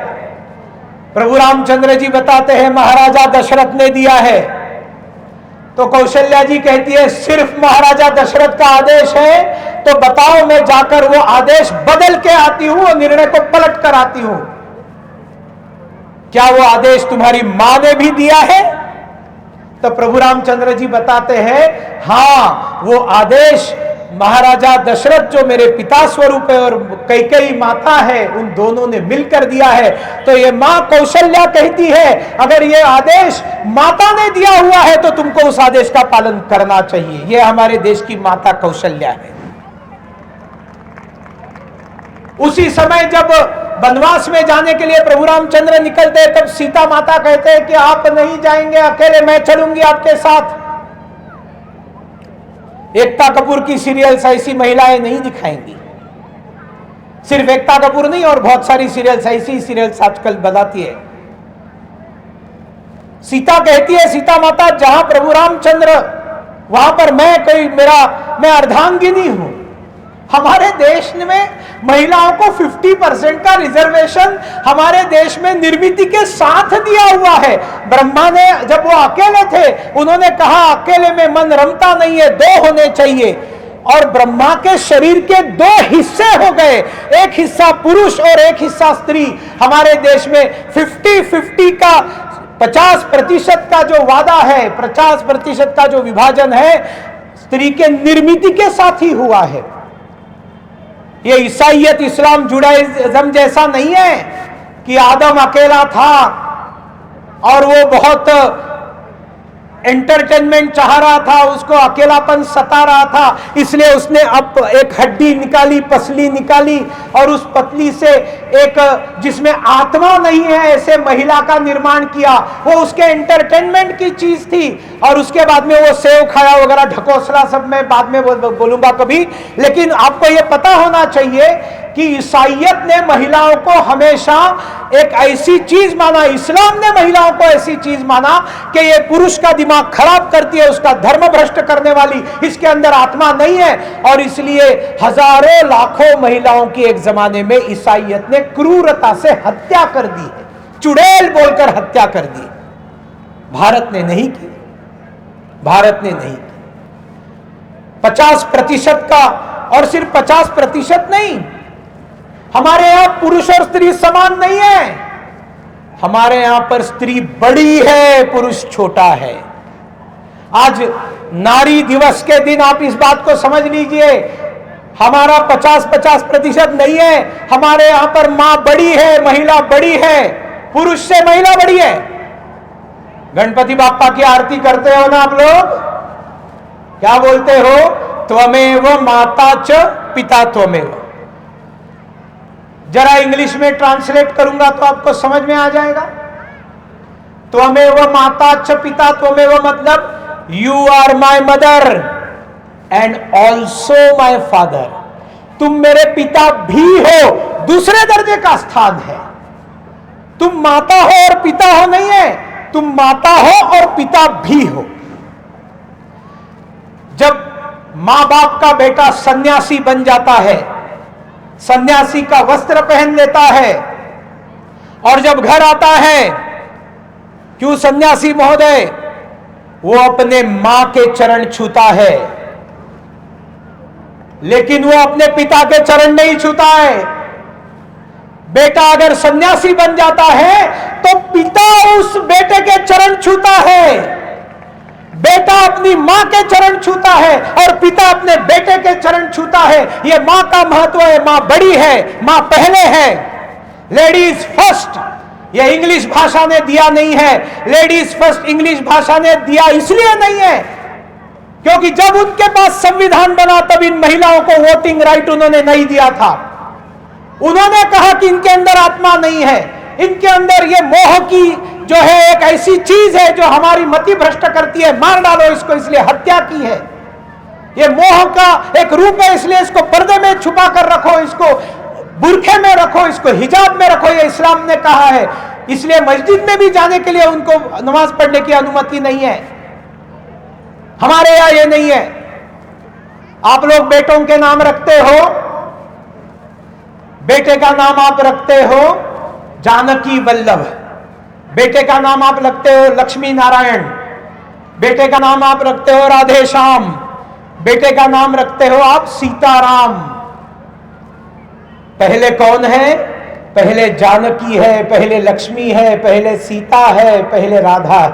प्रभु रामचंद्र जी बताते हैं, महाराजा दशरथ ने दिया है। तो कौशल्या जी कहती है, सिर्फ महाराजा दशरथ का आदेश है तो बताओ, मैं जाकर वो आदेश बदल के आती हूं और निर्णय को पलट कर आती हूं। क्या वो आदेश तुम्हारी मां ने भी दिया है? तो प्रभु रामचंद्र जी बताते हैं, हां, वो आदेश महाराजा दशरथ जो मेरे पिता स्वरूप है और कैकेयी माता है, उन दोनों ने मिलकर दिया है। तो ये मां कौशल्या कहती है, अगर ये आदेश माता ने दिया हुआ है तो तुमको उस आदेश का पालन करना चाहिए। ये हमारे देश की माता कौशल्या है। उसी समय जब वनवास में जाने के लिए प्रभु रामचंद्र निकलते, तब सीता माता कहते हैं कि आप नहीं जाएंगे अकेले, मैं चलूंगी आपके साथ। एकता कपूर की सीरियल्स ऐसी महिलाएं नहीं दिखाएंगी। सिर्फ एकता कपूर नहीं, और बहुत सारी सीरियल्स ऐसी सीरियल्स आजकल बताती है। सीता कहती है, सीता माता, जहां प्रभु रामचंद्र वहां पर मैं अर्धांगिनी हूं। हमारे देश में महिलाओं को 50% का रिजर्वेशन हमारे देश में निर्मित के साथ दिया हुआ है। ब्रह्मा ने जब वो अकेले थे, उन्होंने कहा अकेले में मन रमता नहीं है, दो होने चाहिए। और ब्रह्मा के शरीर के दो हिस्से हो गए, एक हिस्सा पुरुष और एक हिस्सा स्त्री। हमारे देश में 50-50 का 50% का जो वादा है, 50% का जो विभाजन है, स्त्री के निर्मित के साथ ही हुआ है। ये ईसाईयत, इस्लाम, जुडाइज्म जैसा नहीं है कि आदम अकेला था और वो बहुत एंटरटेनमेंट चाह रहा था, उसको अकेलापन सता रहा था, इसलिए उसने अब एक हड्डी निकाली, पसली निकाली और उस पतली से एक जिसमें आत्मा नहीं है ऐसे महिला का निर्माण किया। वो उसके एंटरटेनमेंट की चीज थी। और उसके बाद में वो सेव खाया वगैरह, ढकोसला, सब मैं बाद में बोलूंगा कभी। लेकिन आपको ये पता होना चाहिए कि ईसाईयत ने महिलाओं को हमेशा एक ऐसी चीज माना, इस्लाम ने महिलाओं को ऐसी चीज माना कि ये पुरुष का दिमाग खराब करती है, उसका धर्म भ्रष्ट करने वाली, इसके अंदर आत्मा नहीं है। और इसलिए हजारों लाखों महिलाओं की एक जमाने में ईसाईयत ने क्रूरता से हत्या कर दी है, चुड़ैल बोलकर हत्या कर दी। भारत ने नहीं की, भारत ने नहीं की। 50% का, और सिर्फ 50% नहीं, हमारे यहां पुरुष और स्त्री समान नहीं है। हमारे यहां पर स्त्री बड़ी है, पुरुष छोटा है। आज नारी दिवस के दिन आप इस बात को समझ लीजिए, हमारा 50% नहीं है। हमारे यहां पर मां बड़ी है, महिला बड़ी है, पुरुष से महिला बड़ी है। गणपति बाप्पा की आरती करते हो ना आप लोग, क्या बोलते हो? त्वमेव माता च पिता त्वमेव। जरा इंग्लिश में ट्रांसलेट करूंगा तो आपको समझ में आ जाएगा। त्वमेव माता च पिता त्वमेव मतलब you are my mother and also my father. तुम मेरे पिता भी हो, दूसरे दर्जे का स्थान है। तुम माता हो और पिता हो नहीं है, तुम माता हो और पिता भी हो। जब मां बाप का बेटा सन्यासी बन जाता है, सन्यासी का वस्त्र पहन लेता है, और जब घर आता है, क्यों सन्यासी महोदय, वो अपने मां के चरण छूता है, लेकिन वो अपने पिता के चरण नहीं छूता है। बेटा अगर सन्यासी बन जाता है तो पिता उस बेटे के चरण छूता है, बेटा अपनी मां के चरण छूता है और पिता अपने बेटे के चरण छूता है। यह मां का महत्व है, मां बड़ी है, मां पहले है, लेडीज फर्स्ट। यह इंग्लिश भाषा ने दिया नहीं है, लेडीज फर्स्ट इंग्लिश भाषा ने दिया इसलिए नहीं है क्योंकि जब उनके पास संविधान बना तब इन महिलाओं को वोटिंग राइट उन्होंने नहीं दिया था। उन्होंने कहा कि इनके अंदर आत्मा नहीं है, इनके अंदर ये मोह की जो है एक ऐसी चीज है जो हमारी मति भ्रष्ट करती है, मार डालो इसको, इसलिए हत्या की है। ये मोह का एक रूप है, इसलिए इसको पर्दे में छुपा कर रखो, इसको बुरखे में रखो, इसको हिजाब में रखो, ये इस्लाम ने कहा है। इसलिए मस्जिद में भी जाने के लिए उनको नमाज पढ़ने की अनुमति नहीं है। हमारे यहां ये नहीं है। आप लोग बेटों के नाम रखते हो, बेटे का नाम आप रखते हो जानकी वल्लभ, बेटे का नाम आप रखते हो लक्ष्मी नारायण, बेटे का नाम आप रखते हो राधे श्याम, बेटे का नाम रखते हो आप सीताराम। पहले कौन है? पहले जानकी है, पहले लक्ष्मी है, पहले सीता है, पहले राधा है।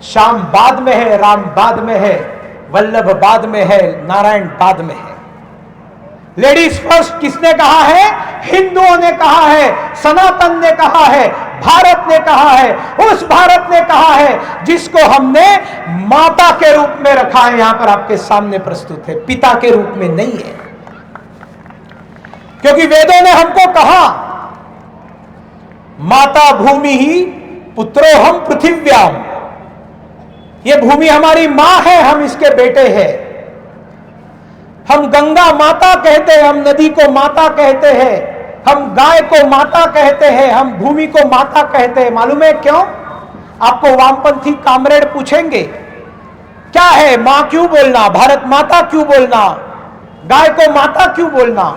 श्याम बाद में है, राम बाद में है, वल्लभ बाद में है, नारायण बाद में है। लेडीज फर्स्ट किसने कहा है? हिंदुओं ने कहा है, सनातन ने कहा है, भारत ने कहा है। उस भारत ने कहा है जिसको हमने माता के रूप में रखा है, यहां पर आपके सामने प्रस्तुत है, पिता के रूप में नहीं है। क्योंकि वेदों ने हमको कहा माता भूमि ही पुत्रो हम पृथिव्याम, ये भूमि हमारी मां है, हम इसके बेटे हैं। हम गंगा माता कहते हैं, हम नदी को माता कहते हैं, हम गाय को माता कहते हैं, हम भूमि को माता कहते हैं। मालूम है क्यों? आपको वामपंथी कामरेड पूछेंगे क्या है मां क्यों बोलना, भारत माता क्यों बोलना, गाय को माता क्यों बोलना?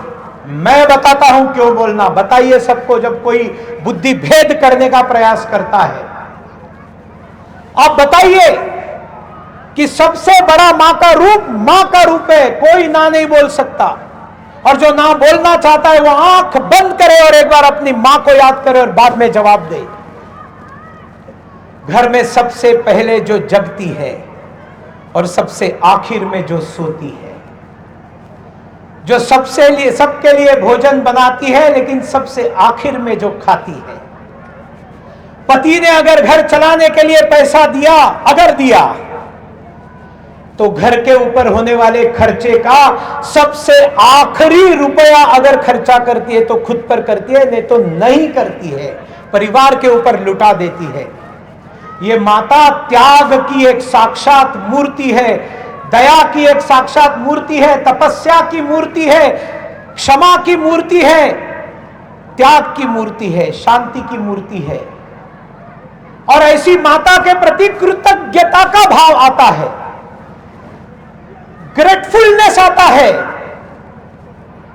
मैं बताता हूं क्यों बोलना। बताइए सबको जब कोई बुद्धि भेद करने का प्रयास करता है। आप बताइए कि सबसे बड़ा मां का रूप है, कोई ना नहीं बोल सकता। और जो ना बोलना चाहता है वो आंख बंद करे और एक बार अपनी मां को याद करे और बाद में जवाब दे। घर में सबसे पहले जो जगती है और सबसे आखिर में जो सोती है, जो सबके लिए भोजन बनाती है लेकिन सबसे आखिर में जो खाती है। पति ने अगर घर चलाने के लिए पैसा दिया, अगर दिया, तो घर के ऊपर होने वाले खर्चे का सबसे आखिरी रुपया अगर खर्चा करती है तो खुद पर करती है, नहीं तो नहीं करती है, परिवार के ऊपर लुटा देती है। ये माता त्याग की एक साक्षात मूर्ति है, दया की एक साक्षात मूर्ति है, तपस्या की मूर्ति है, क्षमा की मूर्ति है, त्याग की मूर्ति है, शांति की मूर्ति है। और ऐसी माता के प्रति कृतज्ञता का भाव आता है, ग्रेटफुलनेस आता है।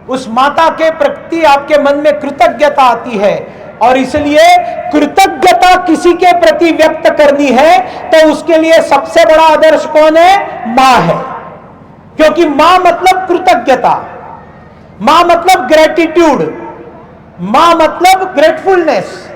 उस माता के प्रति आपके मन में कृतज्ञता आती है और इसलिए कृतज्ञता किसी के प्रति व्यक्त करनी है तो उसके लिए सबसे बड़ा आदर्श कौन है? मां है। क्योंकि मां मतलब कृतज्ञता, मां मतलब ग्रेटिट्यूड, मां मतलब ग्रेटफुलनेस।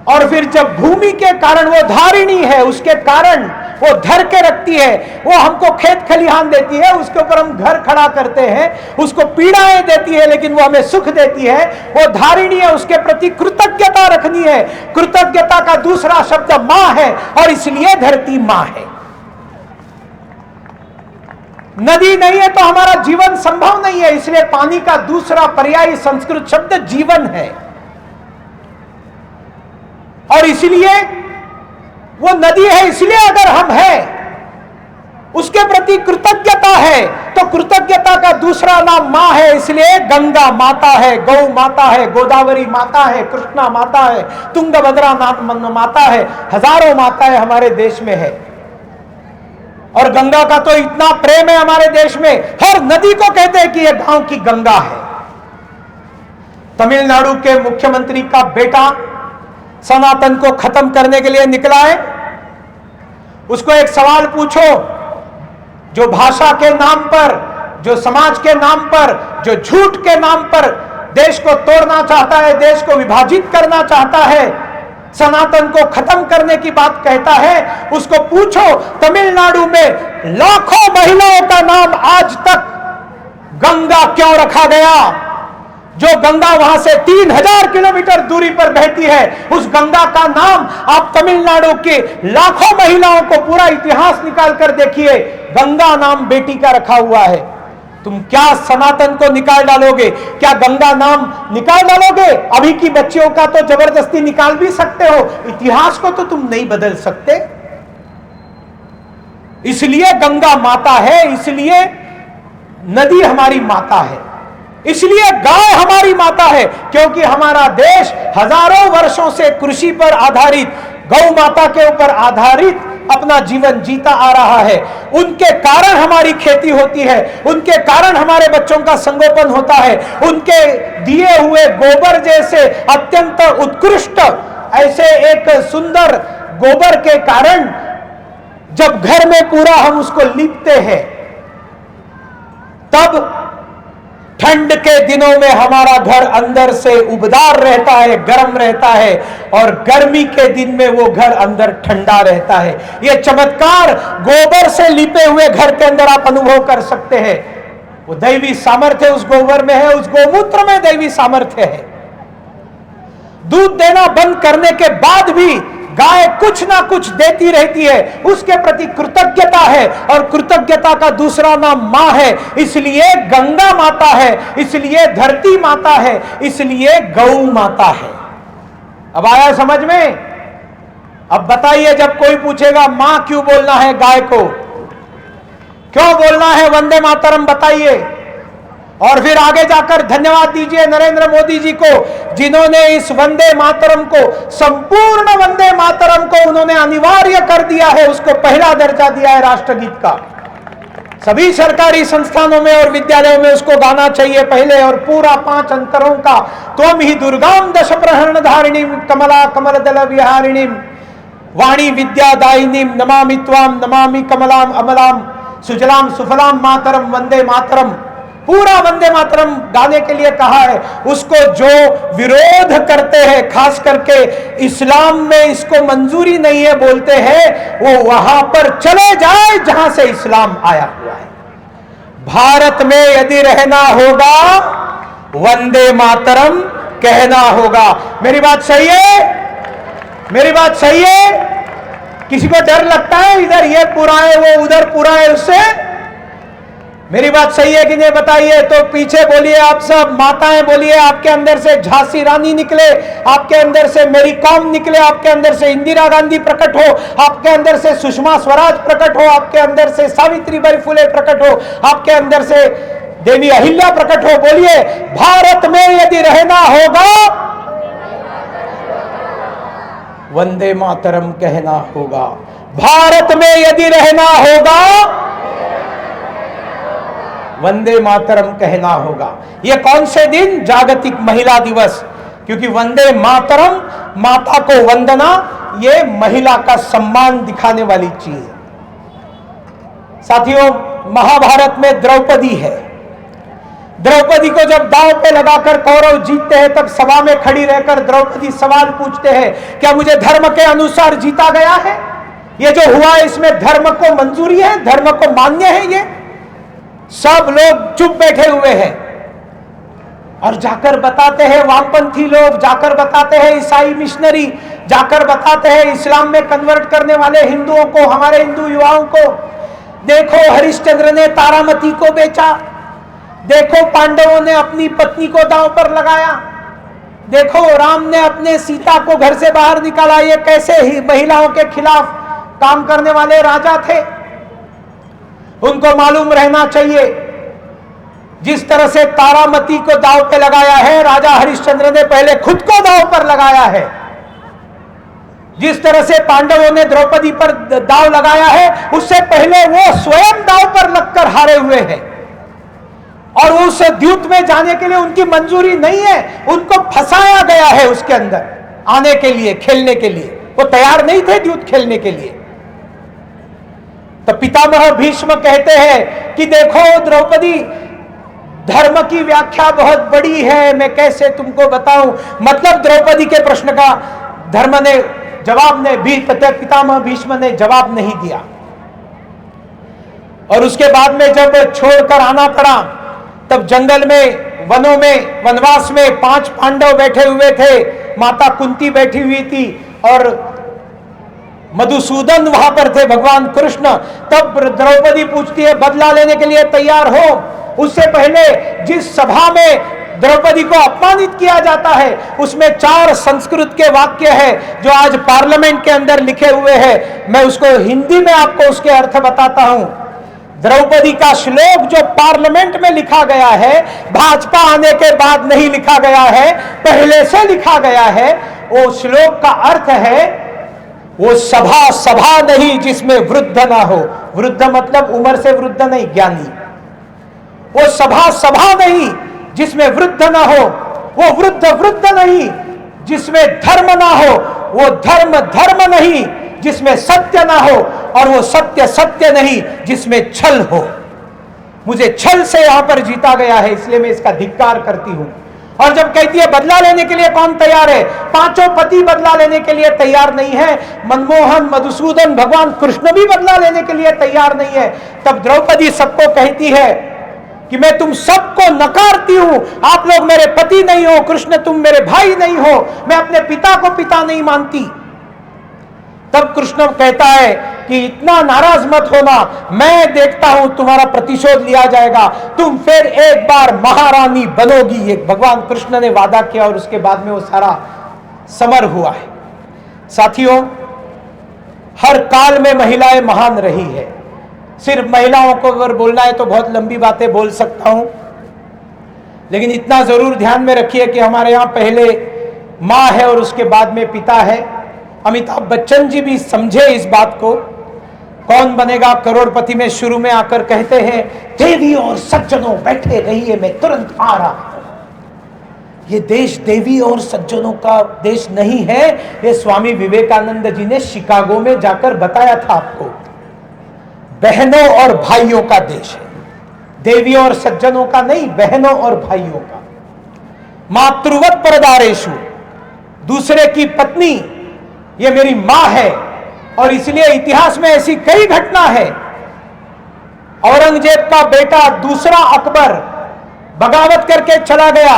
और फिर जब भूमि के कारण वो धारिणी है, उसके कारण वो धर के रखती है, वो हमको खेत खलिहान देती है, उसके ऊपर हम घर खड़ा करते हैं, उसको पीड़ाएं देती है लेकिन वो हमें सुख देती है, वो धारिणी है, उसके प्रति कृतज्ञता रखनी है। कृतज्ञता का दूसरा शब्द मां है और इसलिए धरती मां है। नदी नहीं है तो हमारा जीवन संभव नहीं है, इसलिए पानी का दूसरा पर्यायी संस्कृत शब्द जीवन है। और इसलिए वो नदी है, इसलिए अगर हम हैं, उसके प्रति कृतज्ञता है तो कृतज्ञता का दूसरा नाम मां है। इसलिए गंगा माता है, गौ माता है, गोदावरी माता है, कृष्णा माता है, तुंगभद्रा माता है, हजारों माताएं हमारे देश में है। और गंगा का तो इतना प्रेम है हमारे देश में, हर नदी को कहते हैं कि यह गांव की गंगा है। तमिलनाडु के मुख्यमंत्री का बेटा सनातन को खत्म करने के लिए निकला है। उसको एक सवाल पूछो, जो भाषा के नाम पर, जो समाज के नाम पर, जो झूठ के नाम पर देश को तोड़ना चाहता है, देश को विभाजित करना चाहता है, सनातन को खत्म करने की बात कहता है, उसको पूछो तमिलनाडु में लाखों महिलाओं का नाम आज तक गंगा क्यों रखा गया? जो गंगा वहां से 3000 किलोमीटर दूरी पर बहती है, उस गंगा का नाम आप तमिलनाडु के लाखों महिलाओं को पूरा इतिहास निकाल कर देखिए, गंगा नाम बेटी का रखा हुआ है। तुम क्या सनातन को निकाल डालोगे? क्या गंगा नाम निकाल डालोगे? अभी की बच्चियों का तो जबरदस्ती निकाल भी सकते हो, इतिहास को तो तुम नहीं बदल सकते। इसलिए गंगा माता है, इसलिए नदी हमारी माता है, इसलिए गाय हमारी माता है, क्योंकि हमारा देश हजारों वर्षों से कृषि पर आधारित, गौ माता के ऊपर आधारित अपना जीवन जीता आ रहा है। उनके कारण हमारी खेती होती है, उनके कारण हमारे बच्चों का संगोपन होता है, उनके दिए हुए गोबर जैसे अत्यंत उत्कृष्ट ऐसे एक सुंदर गोबर के कारण जब घर में पूरा हम उसको लीपते हैं, तब ठंड के दिनों में हमारा घर अंदर से उबदार रहता है, गर्म रहता है, और गर्मी के दिन में वो घर अंदर ठंडा रहता है। ये चमत्कार गोबर से लिपे हुए घर के अंदर आप अनुभव कर सकते हैं। वो दैवी सामर्थ्य उस गोबर में है, उस गोमूत्र में दैवी सामर्थ्य है। दूध देना बंद करने के बाद भी गाय कुछ ना कुछ देती रहती है, उसके प्रति कृतज्ञता है, और कृतज्ञता का दूसरा नाम मां है। इसलिए गंगा माता है, इसलिए धरती माता है, इसलिए गौ माता है। अब आया समझ में? अब बताइए, जब कोई पूछेगा मां क्यों बोलना है गाय को, क्यों बोलना है वंदे मातरम, बताइए। और फिर आगे जाकर धन्यवाद दीजिए नरेंद्र मोदी जी को, जिन्होंने इस वंदे मातरम को, संपूर्ण वंदे मातरम को उन्होंने अनिवार्य कर दिया है, उसको पहला दर्जा दिया है राष्ट्रगीत का। सभी सरकारी संस्थानों में और विद्यालयों में उसको गाना चाहिए पहले, और पूरा 5 अंतरों का, त्वम ही दुर्गाम दश प्रहरण धारिणीम कमला कमल दल विहारिणीम वाणी विद्यादायिनीम नमामि त्वाम नमामि कमलाम अमलाम सुजलाम सुफलाम मातरम वंदे मातरम, पूरा वंदे मातरम गाने के लिए कहा है। उसको जो विरोध करते हैं, खास करके इस्लाम में इसको मंजूरी नहीं है बोलते हैं, वो वहां पर चले जाए जहां से इस्लाम आया हुआ है। भारत में यदि रहना होगा, वंदे मातरम कहना होगा। मेरी बात सही है? मेरी बात सही है? किसी को डर लगता है इधर ये पूरा है वो उधर पूरा है उससे? मेरी बात सही है कि नहीं बताइए? तो पीछे बोलिए आप सब, माताएं बोलिए, आपके अंदर से झांसी रानी निकले, आपके अंदर से मेरी कॉम निकले, आपके अंदर से इंदिरा गांधी प्रकट हो, आपके अंदर से सुषमा स्वराज प्रकट हो, आपके अंदर से सावित्रीबाई फुले प्रकट हो, आपके अंदर से देवी अहिल्या प्रकट हो। बोलिए, भारत में यदि रहना होगा, वंदे मातरम कहना होगा। भारत में यदि रहना होगा, वंदे मातरम कहना होगा। ये कौन से दिन? जागतिक महिला दिवस, क्योंकि वंदे मातरम, माता को वंदना, ये महिला का सम्मान दिखाने वाली चीज है। साथियों, महाभारत में द्रौपदी है। द्रौपदी को जब दांव पे लगाकर कौरव जीतते हैं, तब सभा में खड़ी रहकर द्रौपदी सवाल पूछते हैं, क्या मुझे धर्म के अनुसार जीता गया है? ये जो हुआ है इसमें धर्म को मंजूरी है, धर्म को मान्य है? ये सब लोग चुप बैठे हुए हैं, और जाकर बताते हैं वामपंथी लोग, जाकर बताते हैं ईसाई मिशनरी, जाकर बताते हैं इस्लाम में कन्वर्ट करने वाले हिंदुओं को, हमारे हिंदू युवाओं को, देखो हरिश्चंद्र ने तारामती को बेचा, देखो पांडवों ने अपनी पत्नी को दांव पर लगाया, देखो राम ने अपने सीता को घर से बाहर निकाला। ये कैसे ही महिलाओं के खिलाफ काम करने वाले राजा थे? उनको मालूम रहना चाहिए, जिस तरह से तारामती को दांव पे लगाया है, राजा हरिश्चंद्र ने पहले खुद को दांव पर लगाया है। जिस तरह से पांडवों ने द्रौपदी पर दांव लगाया है, उससे पहले वो स्वयं दांव पर लगकर हारे हुए हैं। और उस द्यूत में जाने के लिए उनकी मंजूरी नहीं है, उनको फंसाया गया है उसके अंदर आने के लिए, खेलने के लिए। वो तैयार नहीं थे द्यूत खेलने के लिए। तो पितामह भीष्म कहते हैं कि देखो द्रौपदी, धर्म की व्याख्या बहुत बड़ी है, मैं कैसे तुमको बताऊं। मतलब द्रौपदी के प्रश्न का धर्म ने जवाब ने भी पितामह भीष्म ने जवाब नहीं दिया। और उसके बाद में जब छोड़कर आना पड़ा, तब जंगल में, वनों में, वनवास में 5 पांडव बैठे हुए थे, माता कुंती बैठी हुई थी और मधुसूदन वहां पर थे, भगवान कृष्ण। तब द्रौपदी पूछती है बदला लेने के लिए तैयार हो? उससे पहले जिस सभा में द्रौपदी को अपमानित किया जाता है, उसमें 4 संस्कृत के वाक्य है जो आज पार्लियामेंट के अंदर लिखे हुए हैं। मैं उसको हिंदी में आपको उसके अर्थ बताता हूं। द्रौपदी का श्लोक जो पार्लियामेंट में लिखा गया है, भाजपा आने के बाद नहीं लिखा गया है, पहले से लिखा गया है। वो श्लोक का अर्थ है, वो सभा सभा नहीं जिसमें वृद्ध ना हो। वृद्ध मतलब उम्र से वृद्ध नहीं, ज्ञानी। वो सभा सभा नहीं जिसमें वृद्ध ना हो, वो वृद्ध वृद्ध नहीं जिसमें धर्म ना हो, वो धर्म धर्म नहीं जिसमें सत्य ना हो, और वो सत्य सत्य नहीं जिसमें छल हो। मुझे छल से यहां पर जीता गया है, इसलिए मैं इसका धिक्कार करती हूं। और जब कहती है बदला लेने के लिए कौन तैयार है? 5 पति बदला लेने के लिए तैयार नहीं है। मनमोहन, मधुसूदन, भगवान कृष्ण भी बदला लेने के लिए तैयार नहीं है। तब द्रौपदी सबको कहती है कि मैं तुम सबको नकारती हूं, आप लोग मेरे पति नहीं हो, कृष्ण तुम मेरे भाई नहीं हो, मैं अपने पिता को पिता नहीं मानती। तब कृष्ण कहता है कि इतना नाराज मत होना, मैं देखता हूं तुम्हारा प्रतिशोध लिया जाएगा, तुम फिर एक बार महारानी बनोगी। एक भगवान कृष्ण ने वादा किया और उसके बाद में वो सारा समर हुआ है। साथियों, हर काल में महिलाएं महान रही है। सिर्फ महिलाओं को अगर बोलना है तो बहुत लंबी बातें बोल सकता हूं, लेकिन इतना जरूर ध्यान में रखिए कि हमारे यहां पहले मां है और उसके बाद में पिता है। अमिताभ बच्चन जी भी समझे इस बात को। कौन बनेगा करोड़पति में शुरू में आकर कहते हैं, देवी और सज्जनों बैठे रहिए, मैं तुरंत आ रहा हूं। ये देश देवी और सज्जनों का देश नहीं है, ये स्वामी विवेकानंद जी ने शिकागो में जाकर बताया था आपको। बहनों और भाइयों का देश है, देवी और सज्जनों का नहीं, बहनों और भाइयों का। मातृवत परदारेषु, दूसरे की पत्नी ये मेरी मां है। और इसलिए इतिहास में ऐसी कई घटना है। औरंगजेब का बेटा दूसरा अकबर बगावत करके चला गया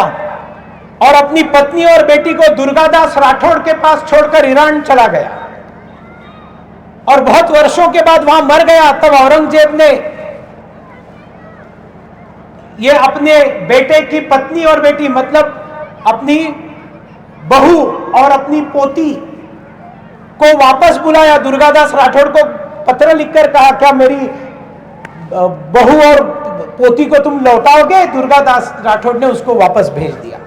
और अपनी पत्नी और बेटी को दुर्गादास राठौड़ के पास छोड़कर ईरान चला गया और बहुत वर्षों के बाद वहां मर गया। तब औरंगजेब ने ये अपने बेटे की पत्नी और बेटी, मतलब अपनी बहू और अपनी पोती को वापस बुलाया। दुर्गादास राठौड़ को पत्र लिखकर कहा, क्या मेरी बहू और पोती को तुम लौटाओगे? दुर्गादास राठौड़ ने उसको वापस भेज दिया।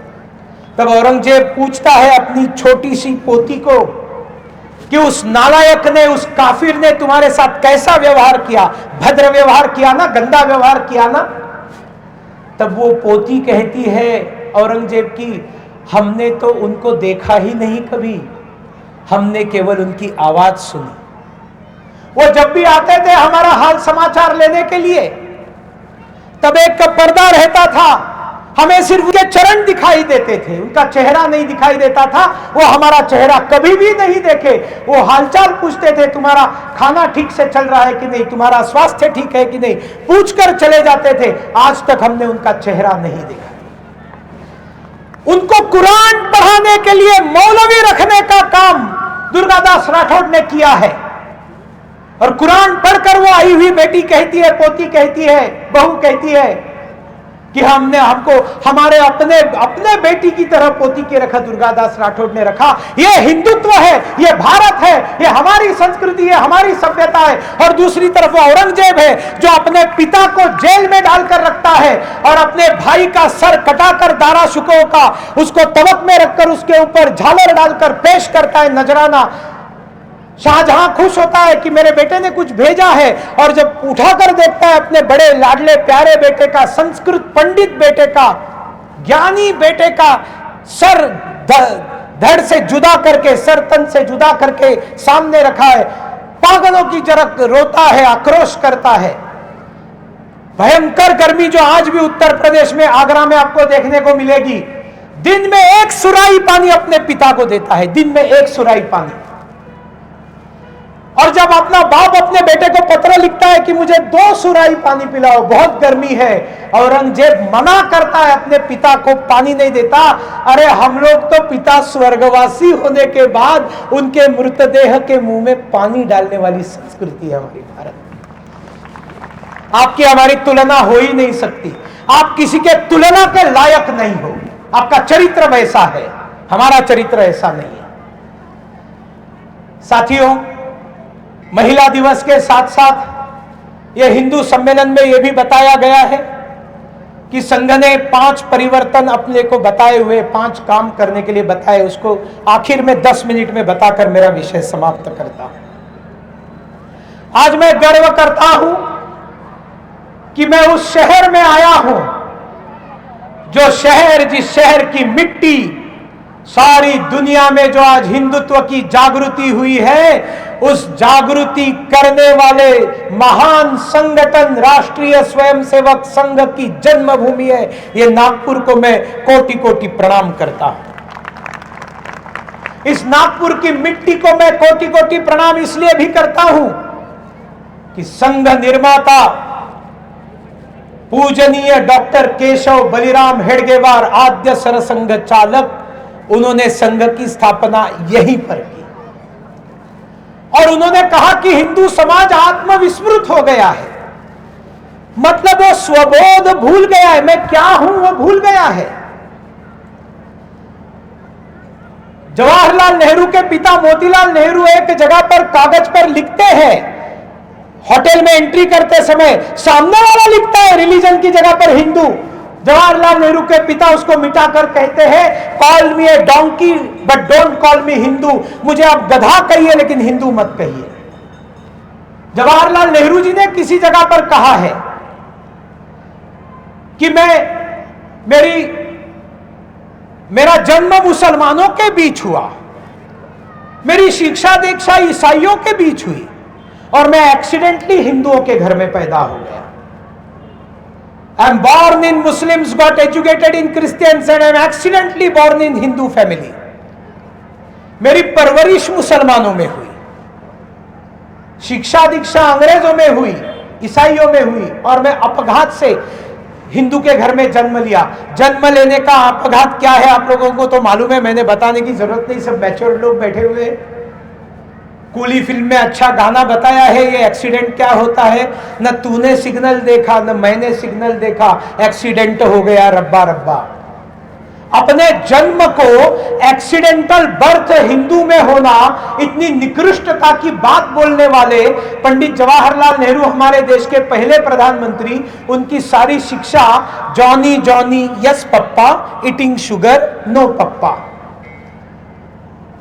तब औरंगजेब पूछता है अपनी छोटी सी पोती को कि उस नालायक ने, उस काफिर ने तुम्हारे साथ कैसा व्यवहार किया? भद्र व्यवहार किया ना, गंदा व्यवहार किया ना? तब वो पोती कहती है औरंगजेब की, हमने तो उनको देखा ही नहीं कभी, हमने केवल उनकी आवाज सुनी। वो जब भी आते थे हमारा हाल समाचार लेने के लिए, तब एक पर्दा रहता था, हमें सिर्फ उनके चरण दिखाई देते थे, उनका चेहरा नहीं दिखाई देता था। वो हमारा चेहरा कभी भी नहीं देखे। वो हालचाल पूछते थे, तुम्हारा खाना ठीक से चल रहा है कि नहीं, तुम्हारा स्वास्थ्य ठीक है कि नहीं, पूछकर चले जाते थे। आज तक हमने उनका चेहरा नहीं देखा। उनको कुरान पढ़ाने के लिए मौलवी रखने का काम दुर्गादास राठौड़ ने किया है। और कुरान पढ़कर वो आई हुई बेटी कहती है, पोती कहती है, बहू कहती है कि हमको हमारे अपने बेटी की तरह पोती के रखा, दुर्गादास राठौड़ ने रखा। ये हिंदुत्व है, ये भारत है, ये हमारी संस्कृति है, हमारी सभ्यता है। और दूसरी तरफ औरंगजेब है जो अपने पिता को जेल में डालकर रखता है और अपने भाई का सर कटाकर दारा शुकों का उसको तवक में रखकर उसके ऊपर झालर डालकर पेश करता है नजराना। शाहजहां खुश होता है कि मेरे बेटे ने कुछ भेजा है, और जब उठाकर देखता है अपने बड़े लाडले प्यारे बेटे का, संस्कृत पंडित बेटे का, ज्ञानी बेटे का सर धड़ से जुदा करके, सर तन से जुदा करके सामने रखा है, पागलों की तरह रोता है, आक्रोश करता है। भयंकर गर्मी जो आज भी उत्तर प्रदेश में, आगरा में आपको देखने को मिलेगी। दिन में 1 सुराही पानी अपने पिता को देता है, दिन में 1 सुराही पानी। और जब अपना बाप अपने बेटे को पत्र लिखता है कि मुझे 2 सुराही पानी पिलाओ, बहुत गर्मी है, औरंगजेब मना करता है, अपने पिता को पानी नहीं देता। अरे हम लोग तो पिता स्वर्गवासी होने के बाद उनके मृतदेह के मुंह में पानी डालने वाली संस्कृति है हमारी भारत में। आपकी हमारी तुलना हो ही नहीं सकती, आप किसी के तुलना के लायक नहीं हो। आपका चरित्र वैसा है, हमारा चरित्र ऐसा नहीं है। साथियों, महिला दिवस के साथ साथ यह हिंदू सम्मेलन में यह भी बताया गया है कि संघ ने 5 परिवर्तन अपने को बताए हुए, 5 काम करने के लिए बताए, उसको आखिर में 10 मिनट में बताकर मेरा विषय समाप्त करता हूं। आज मैं गर्व करता हूं कि मैं उस शहर में आया हूं, जो शहर, जिस शहर की मिट्टी सारी दुनिया में जो आज हिंदुत्व की जागृति हुई है, उस जागृति करने वाले महान संगठन राष्ट्रीय स्वयंसेवक संघ की जन्मभूमि है। ये नागपुर को मैं कोटि कोटि प्रणाम करता हूं। इस नागपुर की मिट्टी को मैं कोटि कोटि प्रणाम इसलिए भी करता हूं कि संघ निर्माता पूजनीय डॉक्टर केशव बलिराम हेडगेवार, आद्य सरसंघ चालक, उन्होंने संघ की स्थापना यहीं पर की। और उन्होंने कहा कि हिंदू समाज आत्मविस्मृत हो गया है, मतलब वो स्वबोध भूल गया है, मैं क्या हूं वो भूल गया है। जवाहरलाल नेहरू के पिता मोतीलाल नेहरू एक जगह पर कागज पर लिखते हैं, होटल में एंट्री करते समय सामने वाला लिखता है रिलीजन की जगह पर हिंदू, जवाहरलाल नेहरू के पिता उसको मिटाकर कहते हैं, call me A donkey but don't call मी हिंदू, मुझे आप गधा कहिए लेकिन हिंदू मत कहिए। जवाहरलाल नेहरू जी ने किसी जगह पर कहा है कि मेरा जन्म मुसलमानों के बीच हुआ, मेरी शिक्षा दीक्षा ईसाइयों के बीच हुई, और मैं एक्सीडेंटली हिंदुओं के घर में पैदा हो गया। I am born in Muslims, got educated in Christians, and I am accidentally born in Hindu family. मेरी परवरिश मुसलमानों में हुई, शिक्षा दीक्षा अंग्रेजों में हुई, ईसाइयों में हुई, और मैं अपघात से हिंदू के घर में जन्म लिया। जन्म लेने का अपघात क्या है आप लोगों को तो मालूम है, मैंने बताने की जरूरत नहीं, सब मैच्योर लोग बैठे हुए हैं। कूली फिल्म में अच्छा गाना बताया है, ये एक्सीडेंट क्या होता है, न तूने सिग्नल देखा न मैंने सिग्नल देखा, एक्सीडेंट हो गया रब्बा रब्बा। अपने जन्म को एक्सीडेंटल बर्थ हिंदू में होना, इतनी निकृष्टता की बात बोलने वाले पंडित जवाहरलाल नेहरू, हमारे देश के पहले प्रधानमंत्री, उनकी सारी शिक्षा Johnny Johnny yes papa, eating sugar no papa.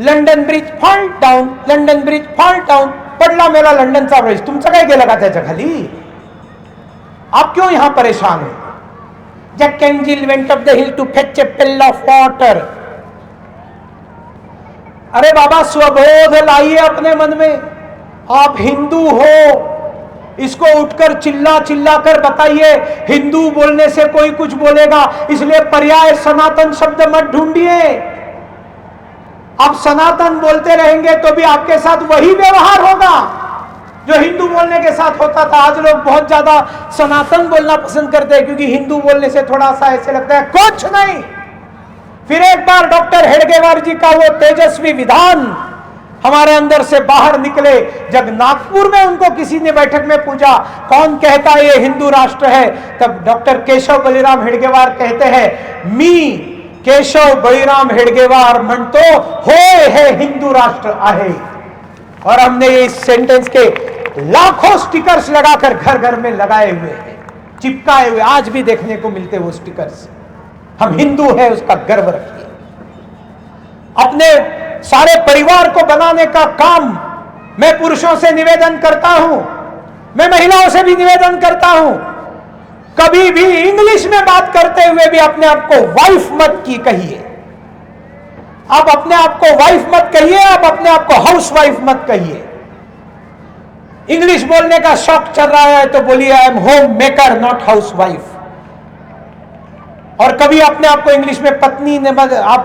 London bridge fall down, London bridge fall down, पडला मेला लंडनचा ब्रिज, तुमचं काय गेलं का त्याच्या खाली? आप क्यों यहां परेशान हो? Jack and Jill went up the hill to fetch a pail of water. अरे बाबा, स्वबोध लाइए अपने मन में, आप हिंदू हो, इसको उठकर चिल्ला चिल्ला कर बताइए। हिंदू बोलने से कोई कुछ बोलेगा, इसलिए पर्याय सनातन शब्द मत ढूंढिए। आप सनातन बोलते रहेंगे तो भी आपके साथ वही व्यवहार होगा जो हिंदू बोलने के साथ होता था। आज लोग बहुत ज्यादा सनातन बोलना पसंद करते हैं, क्योंकि हिंदू बोलने से थोड़ा सा ऐसे लगता है कुछ नहीं। फिर एक बार डॉक्टर हेडगेवार जी का वो तेजस्वी विधान हमारे अंदर से बाहर निकले। जब नागपुर में उनको किसी ने बैठक में पूछा कौन कहता है ये हिंदू राष्ट्र है, तब डॉक्टर केशव बलिराम हेडगेवार कहते हैं, मी केशव बलिराम हेडगेवार म्हणतो होय हे हिंदू राष्ट्र आहे। और हमने ये इस सेंटेंस के लाखों स्टिकर्स लगाकर घर घर में लगाए हुए हैं, चिपकाए हुए, आज भी देखने को मिलते वो स्टिकर्स। हम हिंदू हैं उसका गर्व रखिए। अपने सारे परिवार को बनाने का काम मैं पुरुषों से निवेदन करता हूं, मैं महिलाओं से भी निवेदन करता हूं, कभी भी इंग्लिश में बात करते हुए भी अपने आप को वाइफ मत की कहिए। आप अपने आप को वाइफ मत कहिए, आप अपने आप को हाउस वाइफ मत कहिए। इंग्लिश बोलने का शौक चल रहा है तो बोलिए I am home maker not house wife. और कभी अपने आप को इंग्लिश में पत्नी ने आप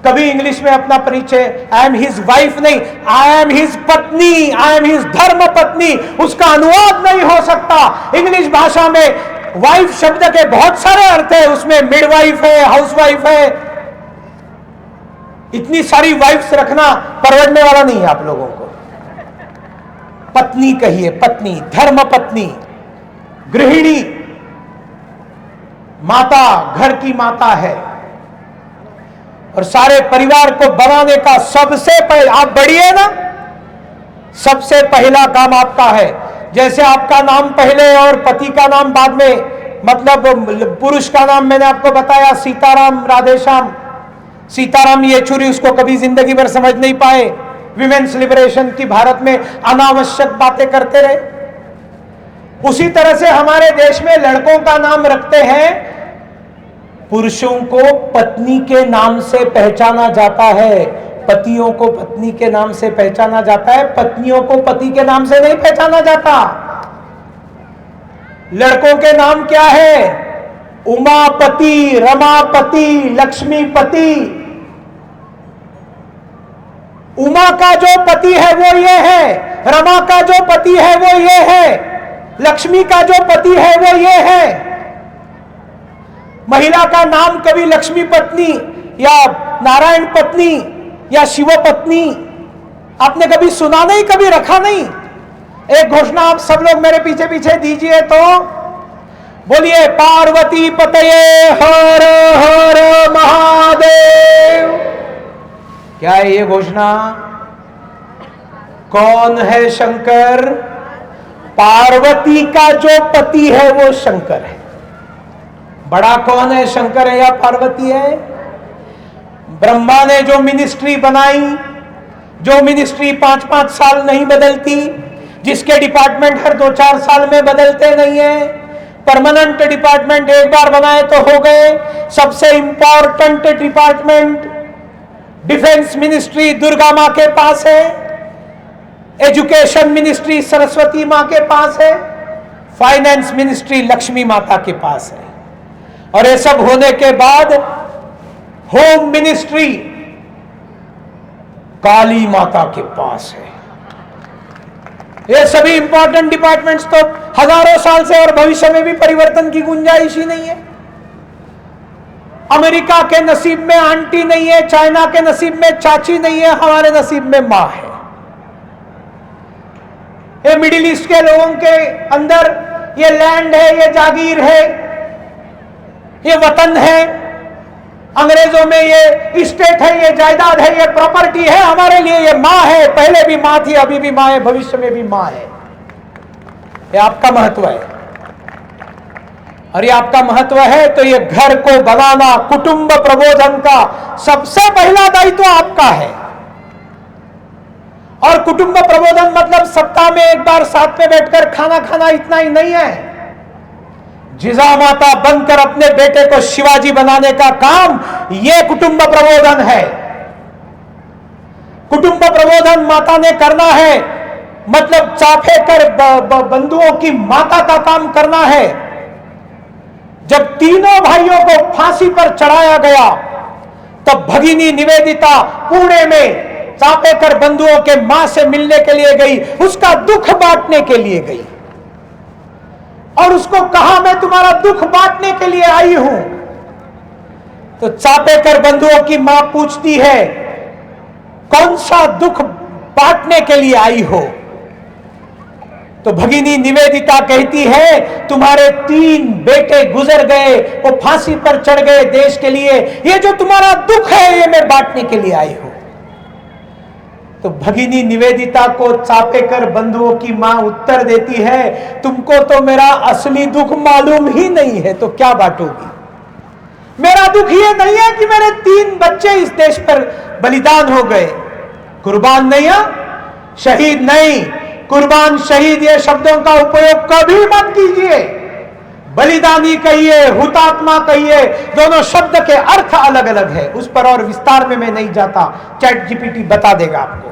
कभी इंग्लिश में अपना परिचय आई एम हिज वाइफ नहीं, आई एम हिज पत्नी, आई एम हिज धर्म पत्नी, उसका अनुवाद नहीं हो सकता। इंग्लिश भाषा में वाइफ शब्द के बहुत सारे अर्थ है, उसमें मिडवाइफ है, हाउसवाइफ है। इतनी सारी वाइफ्स रखना परवड़ने वाला नहीं है आप लोगों को। पत्नी कहिए, पत्नी, धर्म पत्नी, गृहिणी, माता, घर की माता है। और सारे परिवार को बनाने का सबसे पहले आप बढ़िए ना, सबसे पहला काम आपका है। जैसे आपका नाम पहले और पति का नाम बाद में, मतलब पुरुष का नाम मैंने आपको बताया सीताराम, राधेश्याम। सीताराम येचुरी उसको कभी जिंदगी भर समझ नहीं पाए, विमेन्स लिबरेशन की भारत में अनावश्यक बातें करते रहे। उसी तरह से हमारे देश में लड़कों का नाम रखते हैं, पुरुषों को पत्नी के नाम से पहचाना जाता है, पतियों को पत्नी के नाम से पहचाना जाता है, पत्नियों को पति के नाम से नहीं पहचाना जाता। लड़कों के नाम क्या है? उमापति, रमापति, लक्ष्मीपति। उमा का जो पति है वो ये है, रमा का जो पति है वो ये है, लक्ष्मी का जो पति है वो ये है। महिला का नाम कभी लक्ष्मी पत्नी या नारायण पत्नी या शिव पत्नी आपने कभी सुना नहीं, कभी रखा नहीं। एक घोषणा आप सब लोग मेरे पीछे पीछे दीजिए तो बोलिए, पार्वती पतये हर हर महादेव। क्या है ये घोषणा? कौन है शंकर? पार्वती का जो पति है वो शंकर है। बड़ा कौन है, शंकर है या पार्वती है? ब्रह्मा ने जो मिनिस्ट्री बनाई, जो मिनिस्ट्री 5-5 साल नहीं बदलती, जिसके डिपार्टमेंट हर 2-4 साल में बदलते नहीं है, परमानेंट डिपार्टमेंट एक बार बनाए तो हो गए। सबसे important department defence ministry Durga मां के पास है, एजुकेशन मिनिस्ट्री सरस्वती मां के पास है, फाइनेंस मिनिस्ट्री लक्ष्मी माता के पास है। और ये सब होने के बाद होम मिनिस्ट्री काली माता के पास है। ये सभी इंपॉर्टेंट डिपार्टमेंट्स तो हजारों साल से और भविष्य में भी परिवर्तन की गुंजाइश ही नहीं है। अमेरिका के नसीब में आंटी नहीं है, चाइना के नसीब में चाची नहीं है, हमारे नसीब में मां है। ये मिडिल ईस्ट के लोगों के अंदर ये लैंड है, ये जागीर है, ये वतन है। अंग्रेजों में ये स्टेट है, ये जायदाद है, ये प्रॉपर्टी है। हमारे लिए ये मां है, पहले भी मां थी, अभी भी मां है, भविष्य में भी मां है। ये आपका महत्व है। और ये आपका महत्व है तो ये घर को बनाना, कुटुंब प्रबोधन का सबसे पहला दायित्व आपका है। और कुटुंब प्रबोधन मतलब सप्ताह में एक बार साथ में बैठकर खाना खाना, इतना ही नहीं है। जिजामाता बनकर अपने बेटे को शिवाजी बनाने का काम यह कुटुंब प्रबोधन है। कुटुंब प्रबोधन माता ने करना है, मतलब चाफेकर बंधुओं की माता का काम करना है। जब तीनों भाइयों को फांसी पर चढ़ाया गया तब भगिनी निवेदिता पुणे में चापेकर बंधुओं के मां से मिलने के लिए गई, उसका दुख बांटने के लिए गई और उसको कहा मैं तुम्हारा दुख बांटने के लिए आई हूं। तो चापेकर बंधुओं की मां पूछती है, कौन सा दुख बांटने के लिए आई हो? तो भगिनी निवेदिता कहती है, तुम्हारे 3 बेटे गुजर गए, वो फांसी पर चढ़ गए देश के लिए, ये जो तुम्हारा दुख है ये मैं बांटने के लिए आई हूं। तो भगिनी निवेदिता को चापेकर बंधुओं की मां उत्तर देती है, तुमको तो मेरा असली दुख मालूम ही नहीं है, तो क्या बांटोगी? मेरा दुख ये नहीं है कि मेरे 3 बच्चे इस देश पर बलिदान हो गए, कुर्बान नहीं है। शहीद नहीं, कुर्बान शहीद ये शब्दों का उपयोग कभी मत कीजिए। बलिदानी कहिए, हुतात्मा कहिए, दोनों शब्द के अर्थ अलग अलग है। उस पर और विस्तार में मैं नहीं जाता, चैट जीपीटी बता देगा आपको।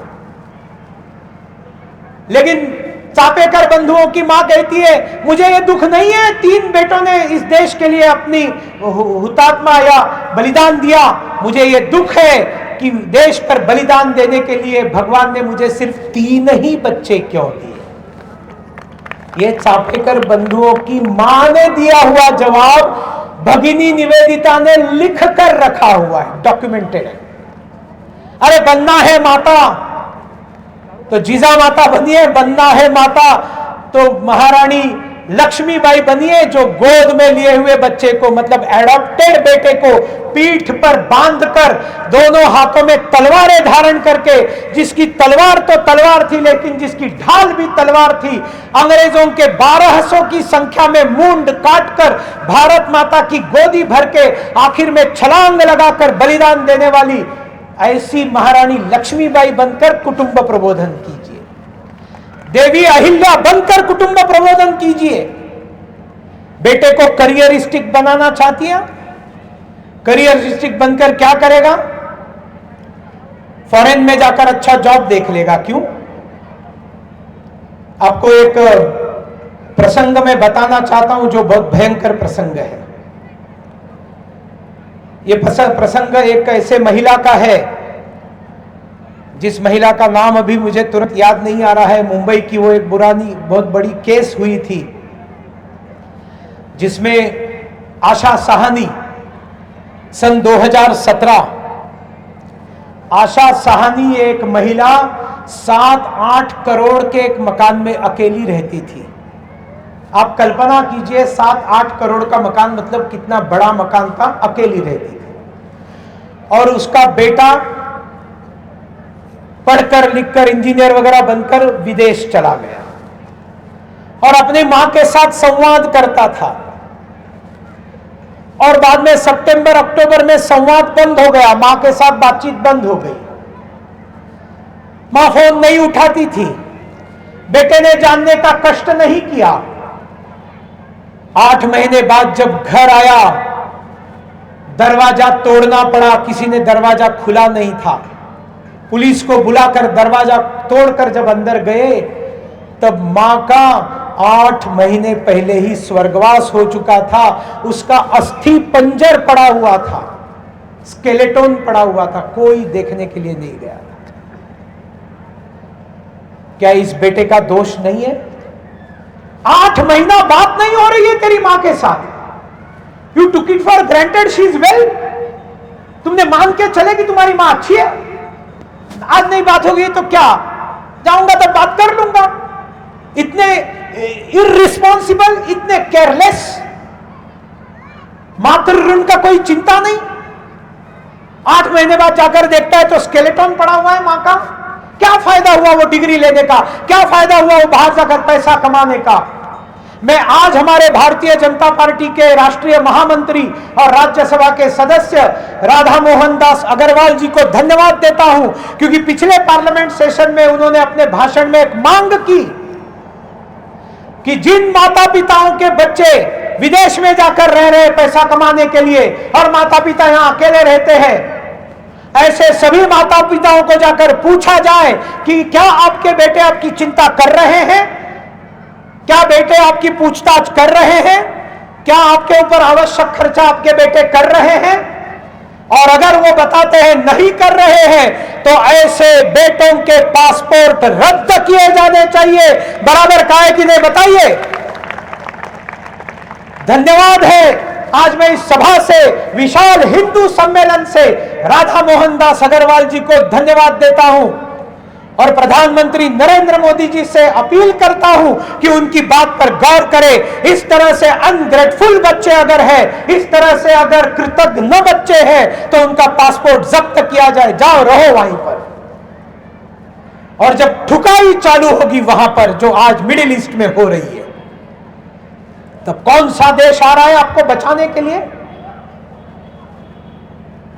लेकिन चापेकर बंधुओं की मां कहती है, मुझे ये दुख नहीं है 3 बेटों ने इस देश के लिए अपनी हुतात्मा या बलिदान दिया, मुझे ये दुख है कि देश पर बलिदान देने के लिए भगवान ने मुझे सिर्फ 3 ही बच्चे क्यों दिए। ये चापेकर बंधुओं की मां ने दिया हुआ जवाब भगिनी निवेदिता ने लिख कर रखा हुआ है, डॉक्यूमेंटेड है। अरे बनना है माता तो जीजा माता बनिए, बनना है माता तो महारानी लक्ष्मीबाई बनिए, जो गोद में लिए हुए बच्चे को, मतलब एडॉप्टेड बेटे को पीठ पर बांधकर दोनों हाथों में तलवारें धारण करके, जिसकी तलवार तो तलवार थी लेकिन जिसकी ढाल भी तलवार थी, अंग्रेजों के 1200 की संख्या में मूंड काटकर भारत माता की गोदी भर के आखिर में छलांग लगाकर बलिदान देने वाली ऐसी महारानी लक्ष्मीबाई बनकर कुटुंब प्रबोधन कीजिए, देवी अहिल्या बनकर कुटुंब प्रबोधन कीजिए। बेटे को करियरिस्टिक बनाना चाहती है, करियरिस्टिक बनकर क्या करेगा? फॉरेन में जाकर अच्छा जॉब देख लेगा। क्यों? आपको एक प्रसंग में बताना चाहता हूं जो बहुत भयंकर प्रसंग है। ये प्रसंग एक ऐसे महिला का है जिस महिला का नाम अभी मुझे तुरंत याद नहीं आ रहा है। मुंबई की वो एक बहुत बड़ी केस हुई थी जिसमें आशा साहनी सन 2017, आशा साहनी एक महिला 7-8 करोड़ के एक मकान में अकेली रहती थी। आप कल्पना कीजिए 7-8 करोड़ का मकान, मतलब कितना बड़ा मकान था, अकेली रहती थी। और उसका बेटा पढ़कर लिखकर इंजीनियर वगैरह बनकर विदेश चला गया और अपनी मां के साथ संवाद करता था। और बाद में सितंबर अक्टूबर में संवाद बंद हो गया, मां के साथ बातचीत बंद हो गई, मां फोन नहीं उठाती थी। बेटे ने जानने का कष्ट नहीं किया। 8 महीने बाद जब घर आया, दरवाजा तोड़ना पड़ा, किसी ने दरवाजा खुला नहीं था। पुलिस को बुलाकर दरवाजा तोड़कर जब अंदर गए तब मां का 8 महीने पहले ही स्वर्गवास हो चुका था। उसका अस्थि पंजर पड़ा हुआ था, स्केलेटन पड़ा हुआ था, कोई देखने के लिए नहीं गया था। क्या इस बेटे का दोष नहीं है? 8 महीना बात नहीं हो रही है तेरी मां के साथ, you took it for granted she is well. तुमने मान के चले कि तुम्हारी मां अच्छी है, आज नहीं बात होगी तो क्या, जाऊंगा तो बात कर लूंगा। इतने इररिस्पॉन्सिबल, इतने केयरलेस, मातृ ऋण का कोई चिंता नहीं। 8 महीने बाद जाकर देखता है तो स्केलेटन पड़ा हुआ है मां का। क्या फायदा हुआ वो डिग्री लेने का, क्या फायदा हुआ वो बाहर जाकर पैसा कमाने का। मैं आज हमारे भारतीय जनता पार्टी के राष्ट्रीय महामंत्री और राज्यसभा के सदस्य राधा मोहन दास अग्रवाल जी को धन्यवाद देता हूं, क्योंकि पिछले पार्लियामेंट सेशन में उन्होंने अपने भाषण में एक मांग की कि जिन माता पिताओं के बच्चे विदेश में जाकर रह रहे पैसा कमाने के लिए और माता पिता यहां अकेले रहते हैं, ऐसे सभी माता पिताओं को जाकर पूछा जाए कि क्या आपके बेटे आपकी चिंता कर रहे हैं, क्या बेटे आपकी पूछताछ कर रहे हैं, क्या आपके ऊपर आवश्यक खर्चा आपके बेटे कर रहे हैं। और अगर वो बताते हैं नहीं कर रहे हैं तो ऐसे बेटों के पासपोर्ट रद्द किए जाने चाहिए। बराबर का है कि नहीं, बताइए। धन्यवाद है आज मैं इस सभा से, विशाल हिंदू सम्मेलन से राधा मोहन दास अग्रवाल जी को धन्यवाद देता हूं और प्रधानमंत्री नरेंद्र मोदी जी से अपील करता हूं कि उनकी बात पर गौर करें। इस तरह से अनग्रेटफुल बच्चे अगर है, इस तरह से अगर कृतज्ञ बच्चे हैं तो उनका पासपोर्ट जब्त किया जाए, जाओ रहो वहीं पर। और जब ठुकाई चालू होगी वहां पर जो आज मिडिल ईस्ट में हो रही है, तब कौन सा देश आ रहा है आपको बचाने के लिए?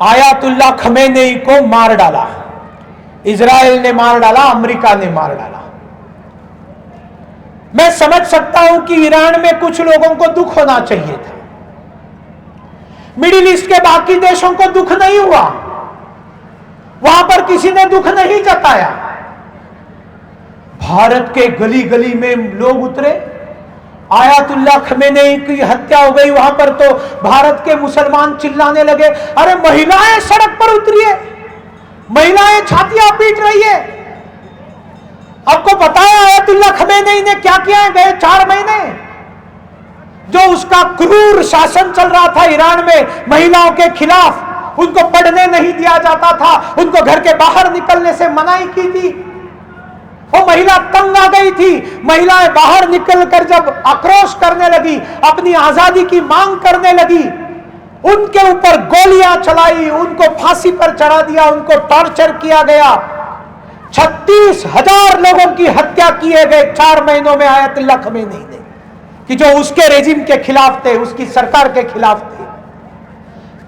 आयातुल्लाह खमेनेई को मार डाला, इजराइल ने मार डाला, अमेरिका ने मार डाला। मैं समझ सकता हूं कि ईरान में कुछ लोगों को दुख होना चाहिए था, मिडिल ईस्ट के बाकी देशों को दुख नहीं हुआ, वहां पर किसी ने दुख नहीं जताया। भारत के गली गली में लोग उतरे, आयतुल्लाह खमेनी की हत्या हो गई, वहां पर तो भारत के मुसलमान चिल्लाने लगे, अरे महिलाएं सड़क पर उतरी है, महिलाएं छातियां पीट रही है। आपको पता है आयतुल्लाह खमेनी ने क्या किया है गए 4 महीने? जो उसका क्रूर शासन चल रहा था ईरान में महिलाओं के खिलाफ, उनको पढ़ने नहीं दिया जाता था, उनको घर के बाहर निकलने से मनाही की थी। वो महिला तंग आ गई थी, महिलाएं बाहर निकलकर जब आक्रोश करने लगी, अपनी आजादी की मांग करने लगी, उनके ऊपर गोलियां चलाई, उनको फांसी पर चढ़ा दिया, उनको टॉर्चर किया गया। 36,000 लोगों की हत्या किए गए 4 महीनों में आयतुल्लाह खमेनी ने, कि जो उसके रेजिम के खिलाफ थे, उसकी सरकार के खिलाफ थे।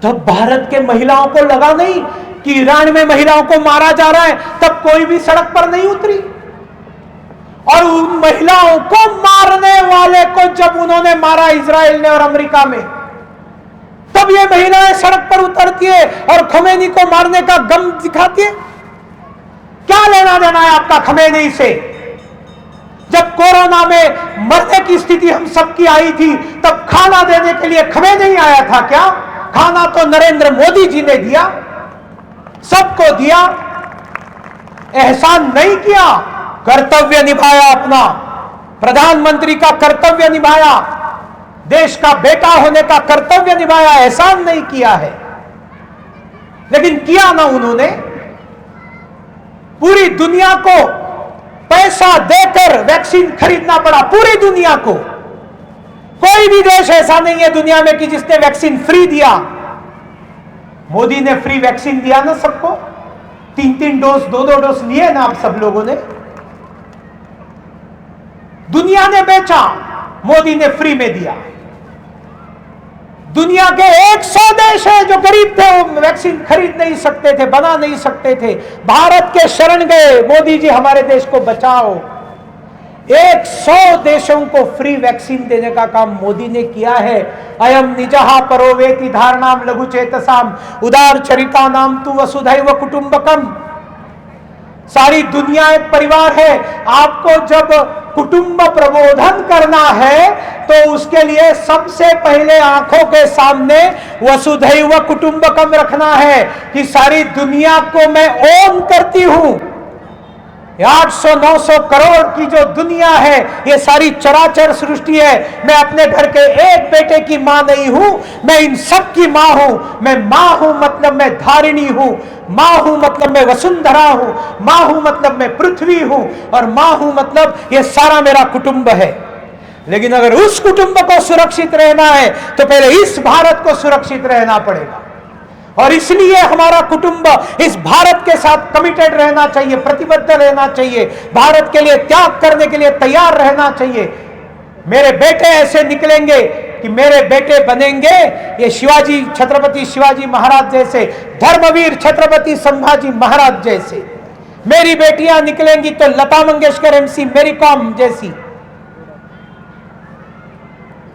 तब भारत के महिलाओं को लगा नहीं कि ईरान में महिलाओं को मारा जा रहा है, तब कोई भी सड़क पर नहीं उतरी। और उन महिलाओं को मारने वाले को जब उन्होंने मारा इजराइल ने और अमेरिका में, तब ये महिलाएं सड़क पर उतरती है और खमेनी को मारने का गम दिखाती है। क्या लेना देना है आपका खमेनी से? जब कोरोना में मरने की स्थिति हम सबकी आई थी, तब खाना देने के लिए खमेनी आया था क्या? खाना तो नरेंद्र मोदी जी ने दिया, सबको दिया, एहसान नहीं किया, कर्तव्य निभाया, अपना प्रधानमंत्री का कर्तव्य निभाया, देश का बेटा होने का कर्तव्य निभाया, एहसान नहीं किया है। लेकिन किया ना उन्होंने। पूरी दुनिया को पैसा देकर वैक्सीन खरीदना पड़ा, पूरी दुनिया को। कोई भी देश ऐसा नहीं है दुनिया में कि जिसने वैक्सीन फ्री दिया। मोदी ने फ्री वैक्सीन दिया ना सबको, 3-3 डोज 2-2 डोज लिए ना आप सब लोगों ने। दुनिया ने बेचा, मोदी ने फ्री में दिया। दुनिया के 100 देश हैं जो गरीब थे, वो वैक्सीन खरीद नहीं सकते थे, बना नहीं सकते थे, भारत के शरण गए, मोदी जी हमारे देश को बचाओ। 100 देशों को फ्री वैक्सीन देने का काम मोदी ने किया है। अयम निजहा परोवेति धारणाम लघु चेतसाम उदार चरिता नाम तु वसुधैव कुटुंबकम। सारी दुनिया एक परिवार है। आपको जब कुटुंब प्रबोधन करना है तो उसके लिए सबसे पहले आंखों के सामने वसुधैव कुटुंबकम रखना है कि सारी दुनिया को मैं ओन करती हूं। 800-900 करोड़ की जो दुनिया है, ये सारी चराचर सृष्टि है। मैं अपने घर के एक बेटे की मां नहीं हूं, मैं इन सब की मां हूं। मैं मां हूं मतलब मैं धारिणी हूं, मां हूं मतलब मैं वसुंधरा हूं, मां हूं मतलब मैं पृथ्वी हूं, और मां हूं मतलब ये सारा मेरा कुटुंब है। लेकिन अगर उस कुटुंब को सुरक्षित रहना है तो पहले इस भारत को सुरक्षित रहना पड़ेगा। और इसलिए हमारा कुटुंब इस भारत के साथ कमिटेड रहना चाहिए, प्रतिबद्ध रहना चाहिए, भारत के लिए त्याग करने के लिए तैयार रहना चाहिए। मेरे बेटे ऐसे निकलेंगे कि मेरे बेटे बनेंगे ये शिवाजी, छत्रपति शिवाजी महाराज जैसे, धर्मवीर छत्रपति संभाजी महाराज जैसे। मेरी बेटियां निकलेंगी तो लता मंगेशकर, MC मेरी कॉम जैसी।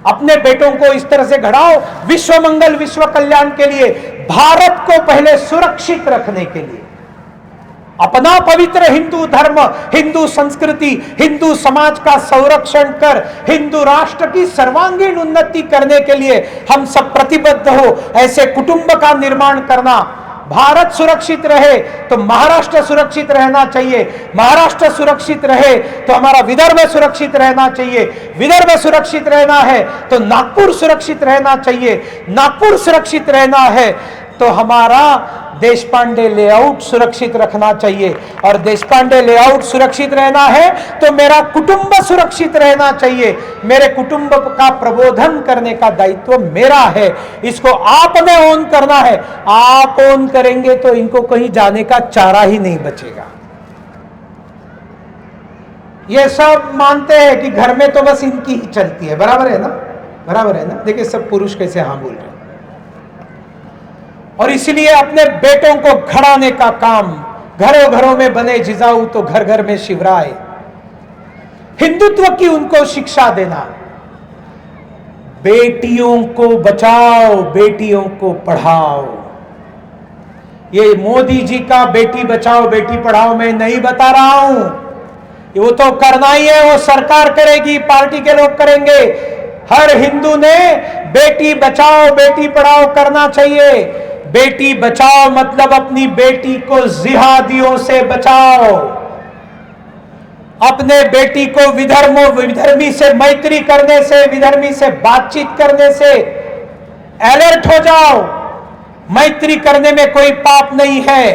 अपने बेटों को इस तरह से घड़ाओ, विश्व मंगल, विश्व कल्याण के लिए, भारत को पहले सुरक्षित रखने के लिए। अपना पवित्र हिंदू धर्म, हिंदू संस्कृति, हिंदू समाज का संरक्षण कर हिंदू राष्ट्र की सर्वांगीण उन्नति करने के लिए हम सब प्रतिबद्ध हो। ऐसे कुटुंब का निर्माण करना। भारत सुरक्षित रहे तो महाराष्ट्र सुरक्षित रहना चाहिए, महाराष्ट्र सुरक्षित रहे तो हमारा विदर्भ सुरक्षित रहना चाहिए, विदर्भ सुरक्षित रहना है तो नागपुर सुरक्षित रहना चाहिए, नागपुर सुरक्षित रहना है तो हमारा देशपांडे लेआउट सुरक्षित रखना चाहिए, और देशपांडे लेआउट सुरक्षित रहना है तो मेरा कुटुंब सुरक्षित रहना चाहिए। मेरे कुटुंब का प्रबोधन करने का दायित्व मेरा है, इसको आपने ओन करना है। आप ओन करेंगे तो इनको कहीं जाने का चारा ही नहीं बचेगा। ये सब मानते हैं कि घर में तो बस इनकी ही चलती है, बराबर है ना, बराबर है ना। देखिए सब पुरुष कैसे हाँ बोल रहे हैं। और इसलिए अपने बेटों को घड़ाने का काम घरों घरों में बने जिजाऊ तो घर घर में शिवराय। हिंदुत्व की उनको शिक्षा देना, बेटियों को बचाओ, बेटियों को पढ़ाओ। ये मोदी जी का बेटी बचाओ बेटी पढ़ाओ मैं नहीं बता रहा हूं, वो तो करना ही है, वो सरकार करेगी, पार्टी के लोग करेंगे। हर हिंदू ने बेटी बचाओ बेटी पढ़ाओ करना चाहिए। बेटी बचाओ मतलब अपनी बेटी को जिहादियों से बचाओ, अपने बेटी को विधर्मी से मैत्री करने से, विधर्मी से बातचीत करने से अलर्ट हो जाओ। मैत्री करने में कोई पाप नहीं है,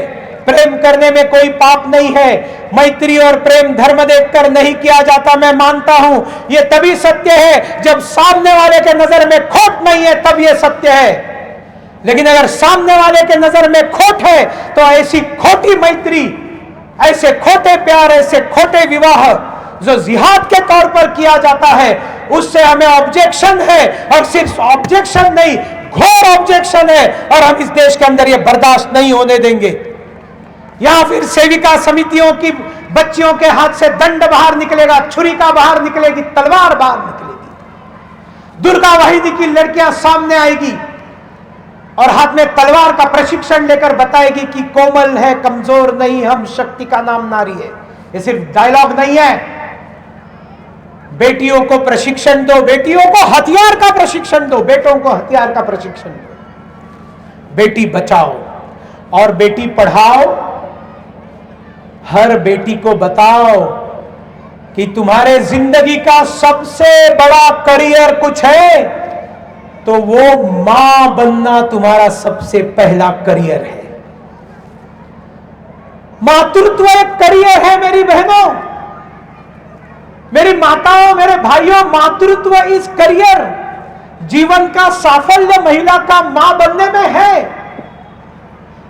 प्रेम करने में कोई पाप नहीं है। मैत्री और प्रेम धर्म देखकर नहीं किया जाता, मैं मानता हूं। यह तभी सत्य है जब सामने वाले के नजर में खोट नहीं है, तब यह सत्य है। लेकिन अगर सामने वाले के नजर में खोट है तो ऐसी खोटी मैत्री, ऐसे खोटे प्यार, ऐसे खोटे विवाह जो जिहाद के तौर पर किया जाता है, उससे हमें ऑब्जेक्शन है। और सिर्फ ऑब्जेक्शन नहीं, घोर ऑब्जेक्शन है। और हम इस देश के अंदर यह बर्दाश्त नहीं होने देंगे। यहां फिर सेविका समितियों की बच्चियों के हाथ से दंड बाहर निकलेगा, छुरिका बाहर निकलेगी, तलवार बाहर निकलेगी। दुर्गा वाहिनी की लड़कियां सामने आएगी और हाथ में तलवार का प्रशिक्षण लेकर बताएगी कि कोमल है, कमजोर नहीं, हम शक्ति का नाम नारी है। ये सिर्फ डायलॉग नहीं है। बेटियों को प्रशिक्षण दो, बेटियों को हथियार का प्रशिक्षण दो, बेटों को हथियार का प्रशिक्षण दो। बेटी बचाओ और बेटी पढ़ाओ। हर बेटी को बताओ कि तुम्हारे जिंदगी का सबसे बड़ा करियर कुछ है तो वो मां बनना तुम्हारा सबसे पहला करियर है। मातृत्व एक करियर है मेरी बहनों, मेरी माताओं, मेरे भाइयों। मातृत्व इस करियर, जीवन का साफल्य महिला का मां बनने में है।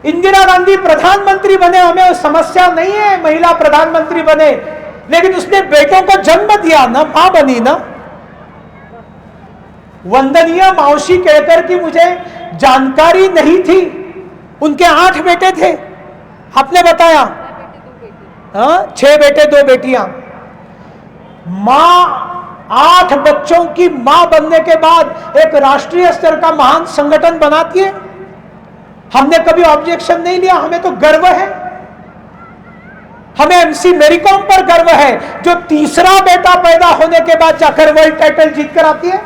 इंदिरा गांधी प्रधानमंत्री बने, हमें समस्या नहीं है महिला प्रधानमंत्री बने, लेकिन उसने बेटों को जन्म दिया ना, मां बनी ना। वंदनीय मौसी कहकर कि मुझे जानकारी नहीं थी, उनके 8 बेटे थे, आपने बताया। हाँ, 6 बेटे 2 बेटियां। मां 8 बच्चों की मां बनने के बाद एक राष्ट्रीय स्तर का महान संगठन बनाती है। हमने कभी ऑब्जेक्शन नहीं लिया, हमें तो गर्व है। हमें एमसी मैरी कॉम पर गर्व है जो तीसरा बेटा पैदा होने के बाद जाकर वर्ल्ड टाइटल जीत कर आती है।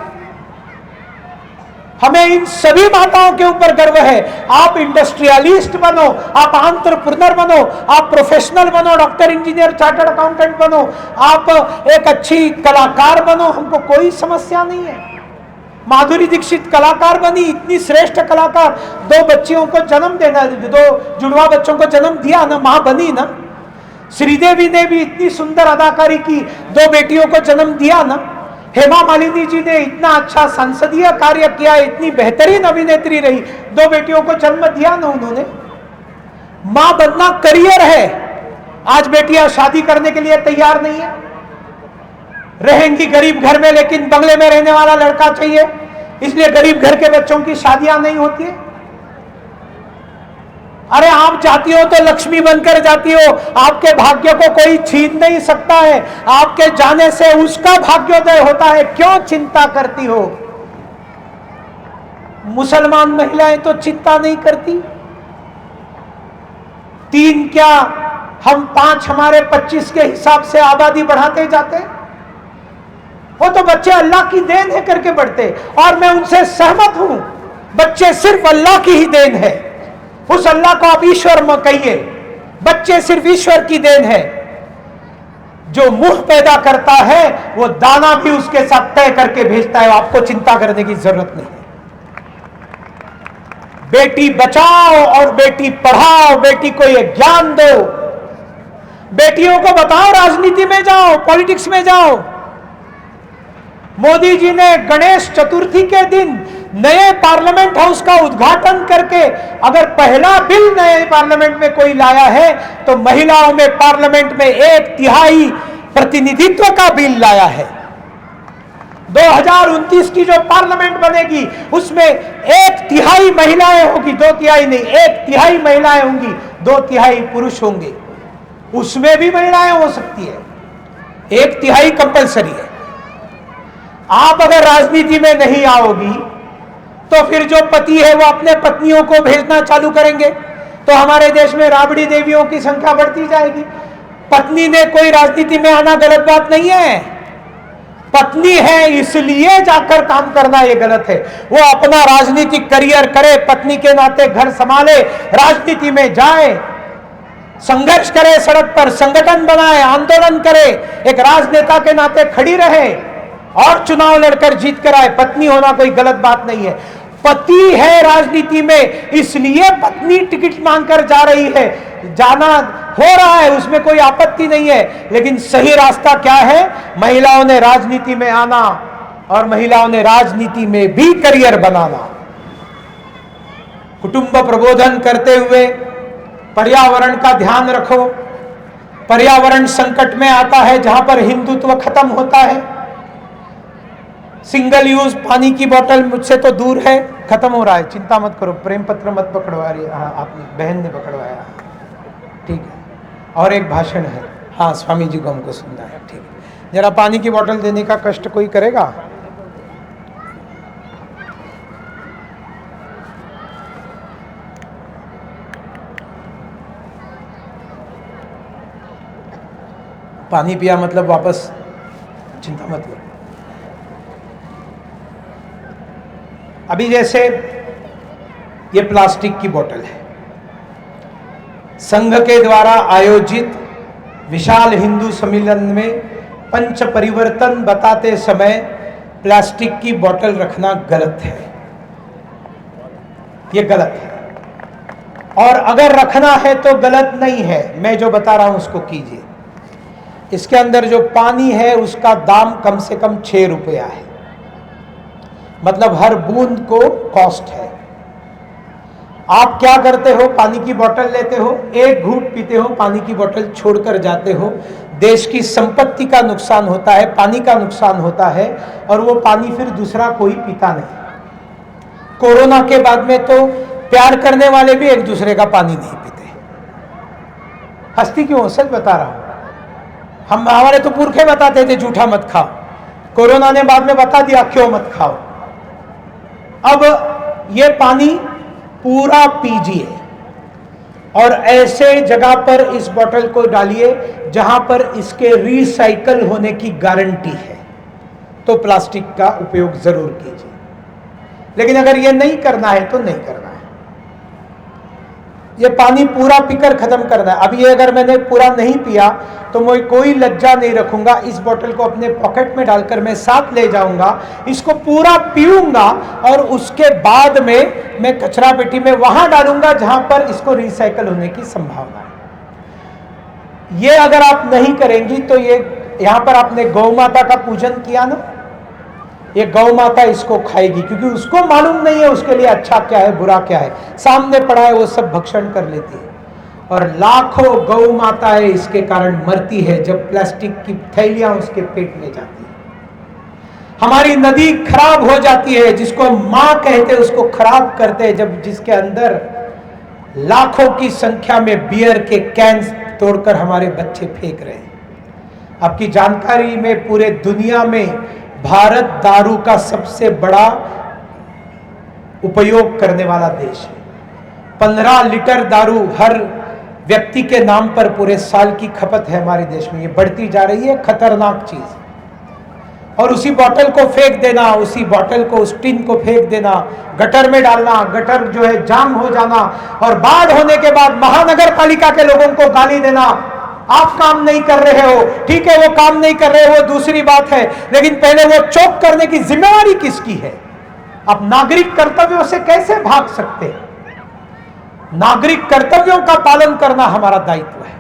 हमें इन सभी माताओं के ऊपर गर्व है। आप इंडस्ट्रियलिस्ट बनो, आप एंटरप्रेन्योर बनो, आप प्रोफेशनल बनो, डॉक्टर, इंजीनियर, चार्टर्ड अकाउंटेंट बनो, आप एक अच्छी कलाकार बनो, हमको कोई समस्या नहीं है। माधुरी दीक्षित कलाकार बनी, इतनी श्रेष्ठ कलाकार, 2 बच्चियों को जन्म देना, 2 जुड़वा बच्चों को जन्म दिया ना, मां बनी ना। श्रीदेवी ने भी इतनी सुंदर अदाकारी की, 2 बेटियों को जन्म दिया ना। हेमा मालिनी जी ने इतना अच्छा संसदीय कार्य किया, इतनी बेहतरीन अभिनेत्री रही, 2 बेटियों को जन्म दिया ना उन्होंने। मां बनना करियर है। आज बेटियां शादी करने के लिए तैयार नहीं है, रहेंगी गरीब घर में, लेकिन बंगले में रहने वाला लड़का चाहिए, इसलिए गरीब घर के बच्चों की शादियां नहीं होती है। अरे आप जाती हो तो लक्ष्मी बनकर जाती हो, आपके भाग्य को कोई छीन नहीं सकता है। आपके जाने से उसका भाग्योदय होता है, क्यों चिंता करती हो? मुसलमान महिलाएं तो चिंता नहीं करती। 3 क्या हम 5, हमारे 25 के हिसाब से आबादी बढ़ाते जाते। वो तो बच्चे अल्लाह की देन है करके बढ़ते, और मैं उनसे सहमत हूं। बच्चे सिर्फ अल्लाह की ही देन है, उस अल्लाह को आप ईश्वर में कहिए। बच्चे सिर्फ ईश्वर की देन है। जो मुंह पैदा करता है वो दाना भी उसके साथ तय करके भेजता है, आपको चिंता करने की जरूरत नहीं है। बेटी बचाओ और बेटी पढ़ाओ, बेटी को ये ज्ञान दो। बेटियों को बताओ राजनीति में जाओ, पॉलिटिक्स में जाओ। मोदी जी ने गणेश चतुर्थी के दिन नए पार्लियामेंट हाउस का उद्घाटन करके, अगर पहला बिल नए पार्लियामेंट में कोई लाया है तो महिलाओं में पार्लियामेंट में 1/3 प्रतिनिधित्व का बिल लाया है। 2029 की जो पार्लियामेंट बनेगी उसमें 1/3 महिलाएं होगी, 2/3 नहीं, 1/3 महिलाएं होंगी। 2/3 पुरुष होंगे, उसमें भी महिलाएं हो सकती है, 1/3 कंपलसरी है। आप अगर राजनीति में नहीं आओगी तो फिर जो पति है वो अपने पत्नियों को भेजना चालू करेंगे, तो हमारे देश में राबड़ी देवियों की संख्या बढ़ती जाएगी। पत्नी ने कोई राजनीति में आना गलत बात नहीं है, पत्नी है इसलिए जाकर काम करना ये गलत है। वो अपना राजनीतिक करियर करे, पत्नी के नाते घर संभाले, राजनीति में जाए, संघर्ष करे, सड़क पर संगठन बनाए, आंदोलन करे, एक राजनेता के नाते खड़ी रहे और चुनाव लड़कर जीत कर आए। पत्नी होना कोई गलत बात नहीं है। पति है राजनीति में इसलिए पत्नी टिकट मांगकर जा रही है, जाना हो रहा है, उसमें कोई आपत्ति नहीं है। लेकिन सही रास्ता क्या है? महिलाओं ने राजनीति में आना और महिलाओं ने राजनीति में भी करियर बनाना। कुटुंब प्रबोधन करते हुए पर्यावरण का ध्यान रखो। पर्यावरण संकट में आता है जहां पर हिंदुत्व खत्म होता है। सिंगल यूज पानी की बोतल मुझसे तो दूर है, खत्म हो रहा है, चिंता मत करो, प्रेम पत्र मत पकड़वा रही। हाँ, आपने बहन ने पकड़वाया, ठीक है। और एक भाषण है, हाँ स्वामी जी को हमको सुनना है, ठीक है। जरा पानी की बोतल देने का कष्ट कोई करेगा? पानी पिया मतलब वापस, चिंता मत करो। अभी जैसे ये प्लास्टिक की बोतल है, संघ के द्वारा आयोजित विशाल हिंदू सम्मेलन में पंच परिवर्तन बताते समय प्लास्टिक की बोतल रखना गलत है, ये गलत है। और अगर रखना है तो गलत नहीं है, मैं जो बता रहा हूं उसको कीजिए। इसके अंदर जो पानी है उसका दाम कम से कम 6 रुपया है, मतलब हर बूंद को कॉस्ट है। आप क्या करते हो? पानी की बोतल लेते हो, एक घूंट पीते हो, पानी की बोतल छोड़कर जाते हो, देश की संपत्ति का नुकसान होता है, पानी का नुकसान होता है, और वो पानी फिर दूसरा कोई पीता नहीं। कोरोना के बाद में तो प्यार करने वाले भी एक दूसरे का पानी नहीं पीते। हंसती क्यों? सच बता रहा हूं। हमारे तो पुरखे बताते थे झूठा मत खाओ, कोरोना ने बाद में बता दिया क्यों मत खाओ। अब ये पानी पूरा पीजिए और ऐसे जगह पर इस बोतल को डालिए जहां पर इसके रिसाइकल होने की गारंटी है, तो प्लास्टिक का उपयोग जरूर कीजिए। लेकिन अगर ये नहीं करना है तो नहीं करना है। ये पानी पूरा पीकर खत्म करना है। अब ये अगर मैंने पूरा नहीं पिया तो मैं कोई लज्जा नहीं रखूंगा, इस बोतल को अपने पॉकेट में डालकर मैं साथ ले जाऊंगा, इसको पूरा पीऊंगा और उसके बाद में मैं कचरा पेटी में वहां डालूंगा जहां पर इसको रिसाइकल होने की संभावना है। ये अगर आप नहीं करेंगी तो ये यहां पर आपने गौ माता का पूजन किया ना, ये गौ माता इसको खाएगी, क्योंकि उसको मालूम नहीं है उसके लिए अच्छा क्या है बुरा क्या है, सामने पड़ा है वो सब भक्षण कर लेती है। और लाखों गौ माताएं इसके कारण मरती है जब प्लास्टिक की थैलियां उसके पेट में जाती है। हमारी नदी खराब हो जाती है, जिसको मां कहते हैं उसको खराब करते हैं, जब जिसके अंदर लाखों की संख्या में बियर के कैंस तोड़कर हमारे बच्चे फेंक रहे हैं। आपकी जानकारी में पूरे दुनिया में भारत दारू का सबसे बड़ा उपयोग करने वाला देश है। 15 लीटर दारू हर व्यक्ति के नाम पर पूरे साल की खपत है हमारे देश में। ये बढ़ती जा रही है, खतरनाक चीज। और उसी बोतल को फेंक देना, उसी बोतल को, उस टिन को फेंक देना, गटर में डालना, गटर जो है जाम हो जाना, और बाढ़ होने के बाद महानगर पालिका के लोगों को गाली देना, आप काम नहीं कर रहे हो। ठीक है, वो काम नहीं कर रहे, वो दूसरी बात है, लेकिन पहले वो चौक करने की जिम्मेवारी किसकी है? अब नागरिक कर्तव्यों से कैसे भाग सकते? नागरिक कर्तव्यों का पालन करना हमारा दायित्व है।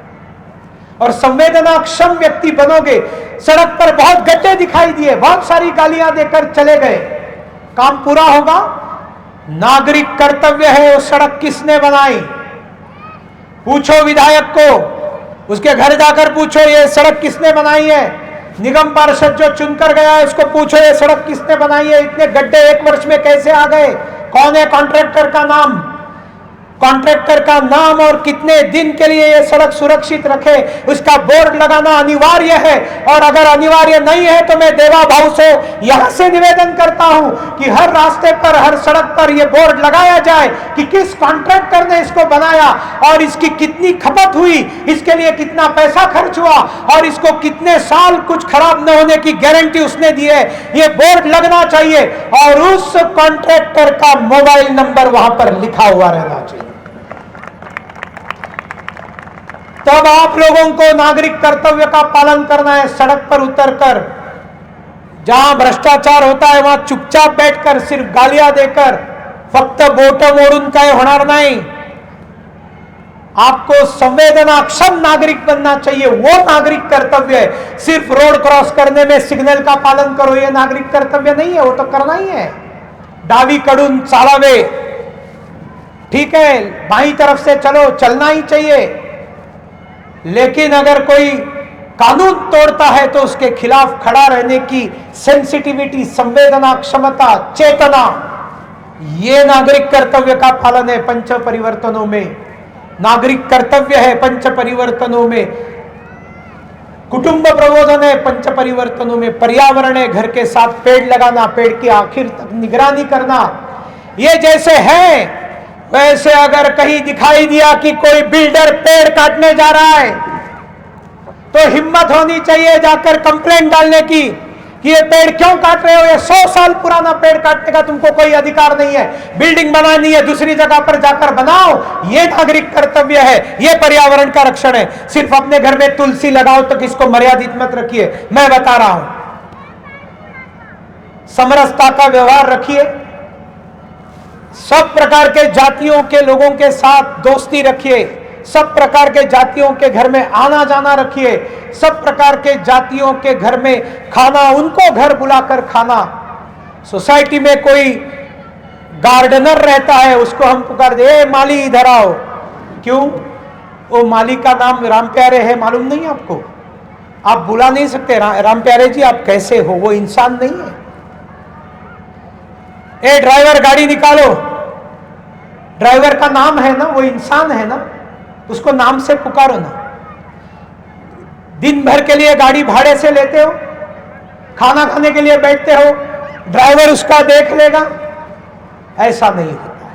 और संवेदनाक्षम व्यक्ति बनोगे। सड़क पर बहुत गड्ढे दिखाई दिए, बहुत सारी गालियां देकर चले गए, काम पूरा होगा? नागरिक कर्तव्य है, वो सड़क किसने बनाई? पूछो विधायक को, उसके घर जाकर पूछो ये सड़क किसने बनाई है। निगम पार्षद जो चुनकर गया है उसको पूछो ये सड़क किसने बनाई है, इतने गड्ढे एक वर्ष में कैसे आ गए, कौन है कॉन्ट्रैक्टर का नाम? कॉन्ट्रैक्टर का नाम और कितने दिन के लिए यह सड़क सुरक्षित रखे, उसका बोर्ड लगाना अनिवार्य है। और अगर अनिवार्य नहीं है तो मैं देवा भाव से यहां से निवेदन करता हूं कि हर रास्ते पर, हर सड़क पर यह बोर्ड लगाया जाए कि किस कॉन्ट्रैक्टर ने इसको बनाया और इसकी कितनी खपत हुई, इसके लिए कितना पैसा खर्च हुआ और इसको कितने साल कुछ खराब न होने की गारंटी उसने दी है। यह बोर्ड लगना चाहिए और उस कॉन्ट्रैक्टर का मोबाइल नंबर वहां पर लिखा हुआ रहना चाहिए। तब आप लोगों को नागरिक कर्तव्य का पालन करना है। सड़क पर उतरकर जहां भ्रष्टाचार होता है वहां चुपचाप बैठकर सिर्फ गालियां देकर फक्त बोट मोडून काय होणार नहीं। आपको संवेदनाक्षम नागरिक बनना चाहिए, वो नागरिक कर्तव्य है। सिर्फ रोड क्रॉस करने में सिग्नल का पालन करो, ये नागरिक कर्तव्य नहीं है, वो तो करना ही है। डावीकडून चालावे, ठीक है, बाईं तरफ से चलो, चलना ही चाहिए। लेकिन अगर कोई कानून तोड़ता है तो उसके खिलाफ खड़ा रहने की सेंसिटिविटी, संवेदना क्षमता, चेतना, ये नागरिक कर्तव्य का पालन है। पंच परिवर्तनों में नागरिक कर्तव्य है, पंच परिवर्तनों में कुटुंब प्रबोधन है, पंच परिवर्तनों में पर्यावरण है, घर के साथ पेड़ लगाना, पेड़ की आखिर तक निगरानी करना। ये जैसे है वैसे अगर कहीं दिखाई दिया कि कोई बिल्डर पेड़ काटने जा रहा है तो हिम्मत होनी चाहिए जाकर कंप्लेंट डालने की कि ये पेड़ क्यों काट रहे हो, ये 100 साल पुराना पेड़ काटने का तुमको कोई अधिकार नहीं है। बिल्डिंग बनानी है दूसरी जगह पर जाकर बनाओ, ये नागरिक कर्तव्य है, ये पर्यावरण का रक्षण है। सिर्फ अपने घर में तुलसी लगाओ तो किसको मर्यादित मत रखिए। मैं बता रहा हूं, समरसता का व्यवहार रखिए, सब प्रकार के जातियों के लोगों के साथ दोस्ती रखिए, सब प्रकार के जातियों के घर में आना जाना रखिए, सब प्रकार के जातियों के घर में खाना, उनको घर बुलाकर खाना। सोसाइटी में कोई गार्डनर रहता है, उसको हम पुकार दे, माली इधर आओ। क्यों? वो माली का नाम राम प्यारे है, मालूम नहीं आपको? आप बुला नहीं सकते, राम प्यारे जी आप कैसे हो? वो इंसान नहीं है। ए ड्राइवर गाड़ी निकालो, ड्राइवर का नाम है ना, वो इंसान है ना, उसको नाम से पुकारो ना। दिन भर के लिए गाड़ी भाड़े से लेते हो, खाना खाने के लिए बैठते हो, ड्राइवर उसका देख लेगा? ऐसा नहीं होता है।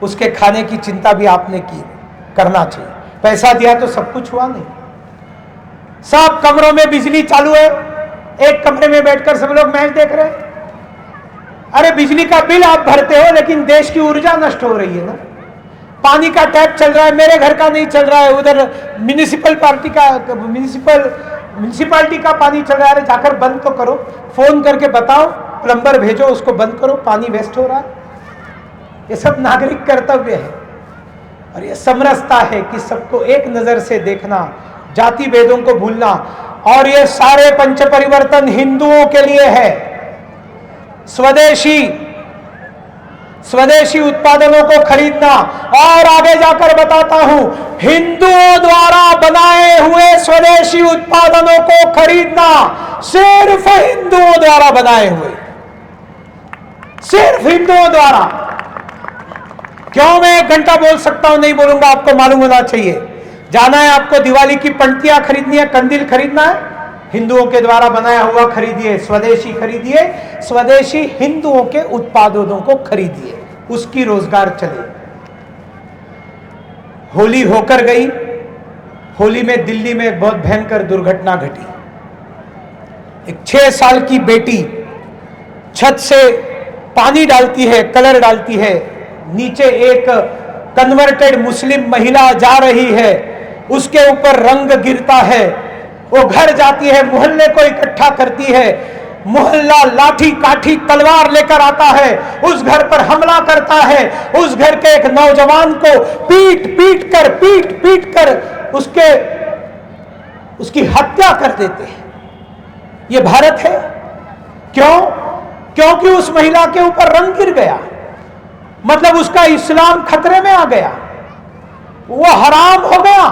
उसके खाने की चिंता भी आपने की, करना चाहिए। पैसा दिया तो सब कुछ हुआ नहीं। सब कमरों में बिजली चालू है, एक कमरे में बैठकर सब लोग मैच देख रहे हैं। अरे बिजली का बिल आप भरते हो लेकिन देश की ऊर्जा नष्ट हो रही है ना। पानी का टैप चल रहा है, मेरे घर का नहीं चल रहा है, उधर म्युनिसिपालिटी का पानी चल रहा है। जाकर बंद तो करो, फोन करके बताओ, प्लम्बर भेजो, उसको बंद करो, पानी वेस्ट हो रहा है। ये सब नागरिक कर्तव्य है और ये समरसता है कि सबको एक नजर से देखना, जाति भेदों को भूलना। और ये सारे पंच परिवर्तन हिंदुओं के लिए है। स्वदेशी उत्पादनों को खरीदना, और आगे जाकर बताता हूं, हिंदुओं द्वारा बनाए हुए स्वदेशी उत्पादनों को खरीदना, सिर्फ हिंदुओं द्वारा बनाए हुए, सिर्फ हिंदुओं द्वारा। क्यों मैं 1 घंटा बोल सकता हूं, नहीं बोलूंगा, आपको मालूम होना चाहिए। जाना है आपको दिवाली की पंक्तियां खरीदनी है, कंदील खरीदना है, हिंदुओं के द्वारा बनाया हुआ खरीदिए, स्वदेशी खरीदिए, स्वदेशी हिंदुओं के उत्पादों को खरीदिए, उसकी रोजगार चले। होली होकर गई, होली में दिल्ली में बहुत भयंकर दुर्घटना घटी। एक 6 साल की बेटी छत से पानी डालती है, कलर डालती है, नीचे एक कन्वर्टेड मुस्लिम महिला जा रही है, उसके ऊपर रंग गिरता है, वो घर जाती है, मोहल्ले को इकट्ठा करती है, मोहल्ला लाठी काठी तलवार लेकर आता है, उस घर पर हमला करता है, उस घर के एक नौजवान को पीट पीट कर उसकी हत्या कर देते हैं। ये भारत है। क्यों? क्योंकि उस महिला के ऊपर रंग गिर गया, मतलब उसका इस्लाम खतरे में आ गया, वो हराम हो गया।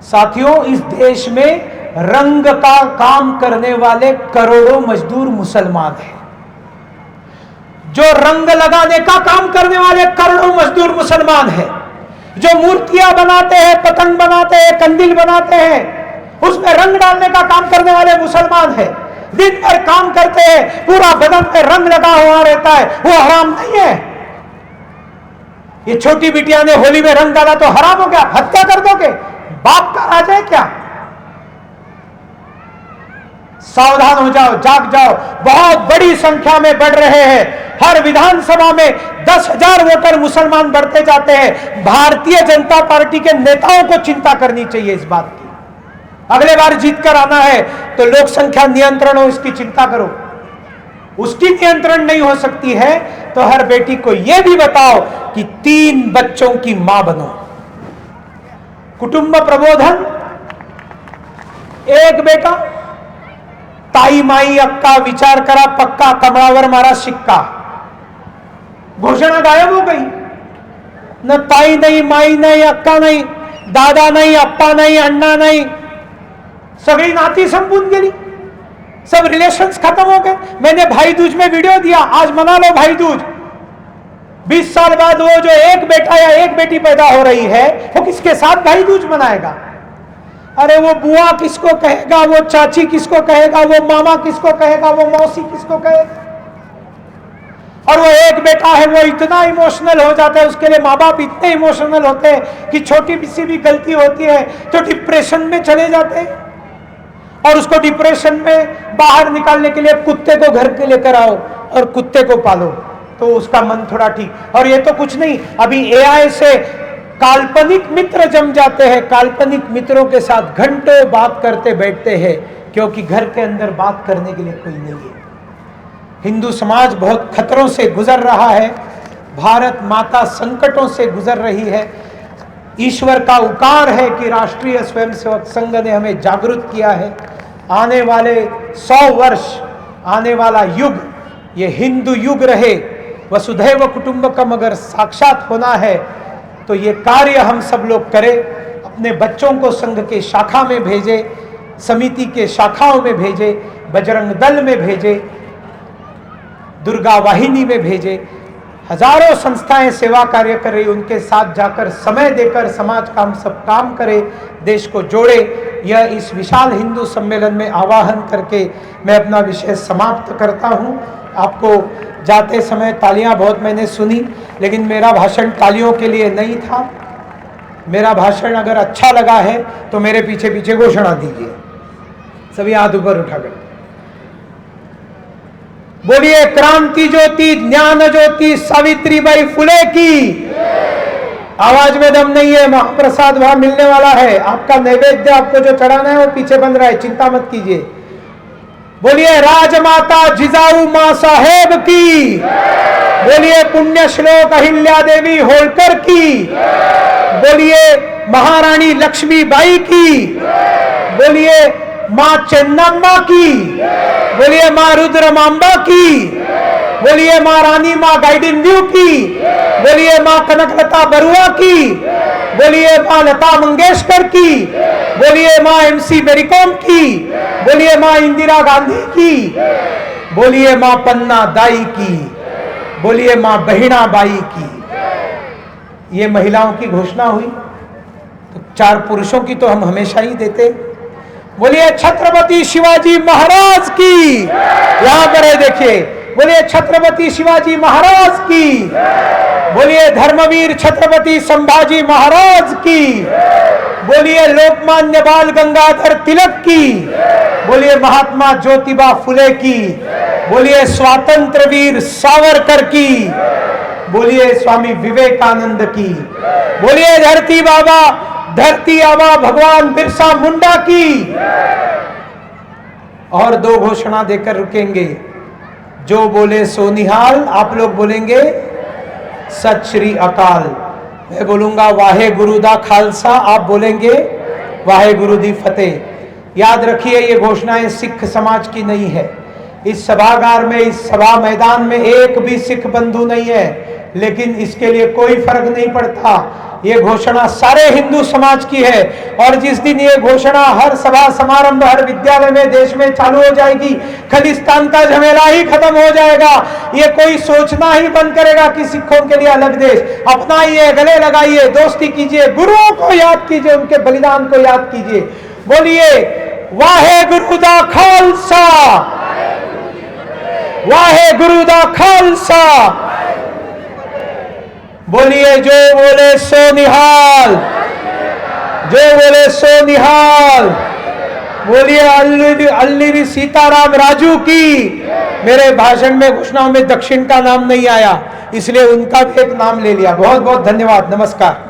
साथियों, इस देश में रंग का काम करने वाले करोड़ों मजदूर मुसलमान हैं। जो रंग लगाने का काम करने वाले करोड़ों मजदूर मुसलमान हैं, जो मूर्तियां बनाते हैं, पतंग बनाते हैं, कंदील बनाते हैं, उसमें रंग डालने का काम करने वाले मुसलमान हैं, दिन भर काम करते हैं, पूरा बदन पे रंग लगा हुआ रहता है, वो हराम नहीं है? ये छोटी बिटिया ने होली में रंग डाला तो हराम हो गया? हत्या कर दोगे? बाप का राज है क्या? सावधान हो जाओ, जाग जाओ। बहुत बड़ी संख्या में बढ़ रहे हैं। हर विधानसभा में 10,000 वोटर मुसलमान बढ़ते जाते हैं। भारतीय जनता पार्टी के नेताओं को चिंता करनी चाहिए इस बात की। अगले बार जीत कर आना है तो लोक संख्या नियंत्रण हो, इसकी चिंता करो। उसकी नियंत्रण नहीं हो सकती है तो हर बेटी को यह भी बताओ कि 3 बच्चों की मां बनो। कुटुंब प्रबोधन, एक बेटा, ताई माई अक्का विचार करा पक्का, कमळावर मारा शिक्का। घोषणा गायब हो गई। न ताई नहीं, माई नहीं, अक्का नहीं, दादा नहीं, अप्पा नहीं, अण्णा नहीं, सगळी नाती संपून गेली, सब रिलेशंस खत्म हो गए। मैंने भाई दूज में वीडियो दिया, आज मना लो भाई दूज। 20 साल बाद वो जो एक बेटा या एक बेटी पैदा हो रही है वो किसके साथ भाई दूज मनाएगा? अरे वो बुआ किसको कहेगा, वो चाची किसको कहेगा, वो मामा किसको कहेगा, वो मौसी किसको कहेगा? और वो एक बेटा है, वो इतना इमोशनल हो जाता है, उसके लिए माँ बाप इतने इमोशनल होते हैं कि छोटी सी भी गलती होती है तो डिप्रेशन में चले जाते हैं। और उसको डिप्रेशन में बाहर निकालने के लिए कुत्ते को घर के लेकर आओ और कुत्ते को पालो तो उसका मन थोड़ा ठीक। और ये तो कुछ नहीं, अभी एआई से काल्पनिक मित्र जम जाते हैं। काल्पनिक मित्रों के साथ घंटों बात करते बैठते हैं क्योंकि घर के अंदर बात करने के लिए कोई नहीं है। हिंदू समाज बहुत खतरों से गुजर रहा है। भारत माता संकटों से गुजर रही है। ईश्वर का उपकार है कि राष्ट्रीय स्वयंसेवक संघ ने हमें जागरूक किया है। आने वाले 100 वर्ष, आने वाला युग ये हिंदू युग रहे। वसुधैव कुटुंबकम अगर साक्षात होना है तो ये कार्य हम सब लोग करें। अपने बच्चों को संघ के शाखा में भेजें, समिति के शाखाओं में भेजें, बजरंग दल में भेजें, दुर्गा वाहिनी में भेजें। हजारों संस्थाएं सेवा कार्य कर रही, उनके साथ जाकर समय देकर समाज का हम सब काम करें, देश को जोड़े। यह इस विशाल हिंदू सम्मेलन में आवाहन करके मैं अपना विषय समाप्त करता हूं। आपको जाते समय तालियां बहुत मैंने सुनी, लेकिन मेरा भाषण तालियों के लिए नहीं था। मेरा भाषण अगर अच्छा लगा है तो मेरे पीछे पीछे घोषणा दीजिए। सभी हाथ ऊपर उठाकर बोलिए, क्रांति ज्योति ज्ञान ज्योति सावित्रीबाई फुले की। आवाज में दम नहीं है, महाप्रसाद वहां मिलने वाला है। आपका नैवेद्य आपको जो चढ़ाना है वो पीछे बन रहा है, चिंता मत कीजिए। बोलिए राजमाता जिजाऊ मां साहेब की। बोलिए पुण्य श्लोक अहिल्या देवी होलकर की। बोलिए महारानी लक्ष्मीबाई की। बोलिए मां चन्नम्मा की। बोलिए मां रुद्रमांबा की। बोलिए मां रानी मां गाइडिन व्यू की। बोलिए मां कनकलता बरुआ की। बोलिए मां लता मंगेशकर की। बोलिए मां एमसी मेरीकॉम की। बोलिए मां इंदिरा गांधी की। बोलिए मां पन्ना दाई की। बोलिए मां बहिणा बाई की। ये महिलाओं की घोषणा हुई तो 4 पुरुषों की तो हम हमेशा ही देते। बोलिए छत्रपति शिवाजी महाराज की। यहां पर है देखिए, बोलिए छत्रपति शिवाजी महाराज की। बोलिए धर्मवीर छत्रपति संभाजी महाराज की। बोलिए लोकमान्य बाल गंगाधर तिलक की। बोलिए महात्मा ज्योतिबा फुले की। बोलिए स्वातंत्र वीर सावरकर की। बोलिए स्वामी विवेकानंद की। बोलिए धरती बाबा, धरती आबा भगवान बिरसा मुंडा की। और 2 घोषणा देकर रुकेंगे। जो बोले सोनिहाल, आप लोग बोलेंगे सत श्री अकाल। मैं बोलूंगा वाहे गुरु दा खालसा, आप बोलेंगे वाहे गुरु दी फतेह। याद रखिए ये घोषणाएं सिख समाज की नहीं है। इस सभागार में, इस सभा मैदान में एक भी सिख बंधु नहीं है, लेकिन इसके लिए कोई फर्क नहीं पड़ता। ये घोषणा सारे हिंदू समाज की है। और जिस दिन ये घोषणा हर सभा समारंभ, हर विद्यालय में, देश में चालू हो जाएगी, खालिस्तान का झमेला ही खत्म हो जाएगा। ये कोई सोचना ही बंद करेगा कि सिखों के लिए अलग देश। अपनाइए, गले लगाइए, दोस्ती कीजिए, गुरुओं को याद कीजिए, उनके बलिदान को याद कीजिए। बोलिए वाहे गुरु दा खालसा, वाहे गुरु दा खालसा। बोलिए जो बोले सो निहाल, जो बोले सो निहाल। बोलिए अल्लीरी सीताराम राजू की। मेरे भाषण में, घोषणाओं में दक्षिण का नाम नहीं आया, इसलिए उनका भी एक नाम ले लिया। बहुत बहुत धन्यवाद। नमस्कार।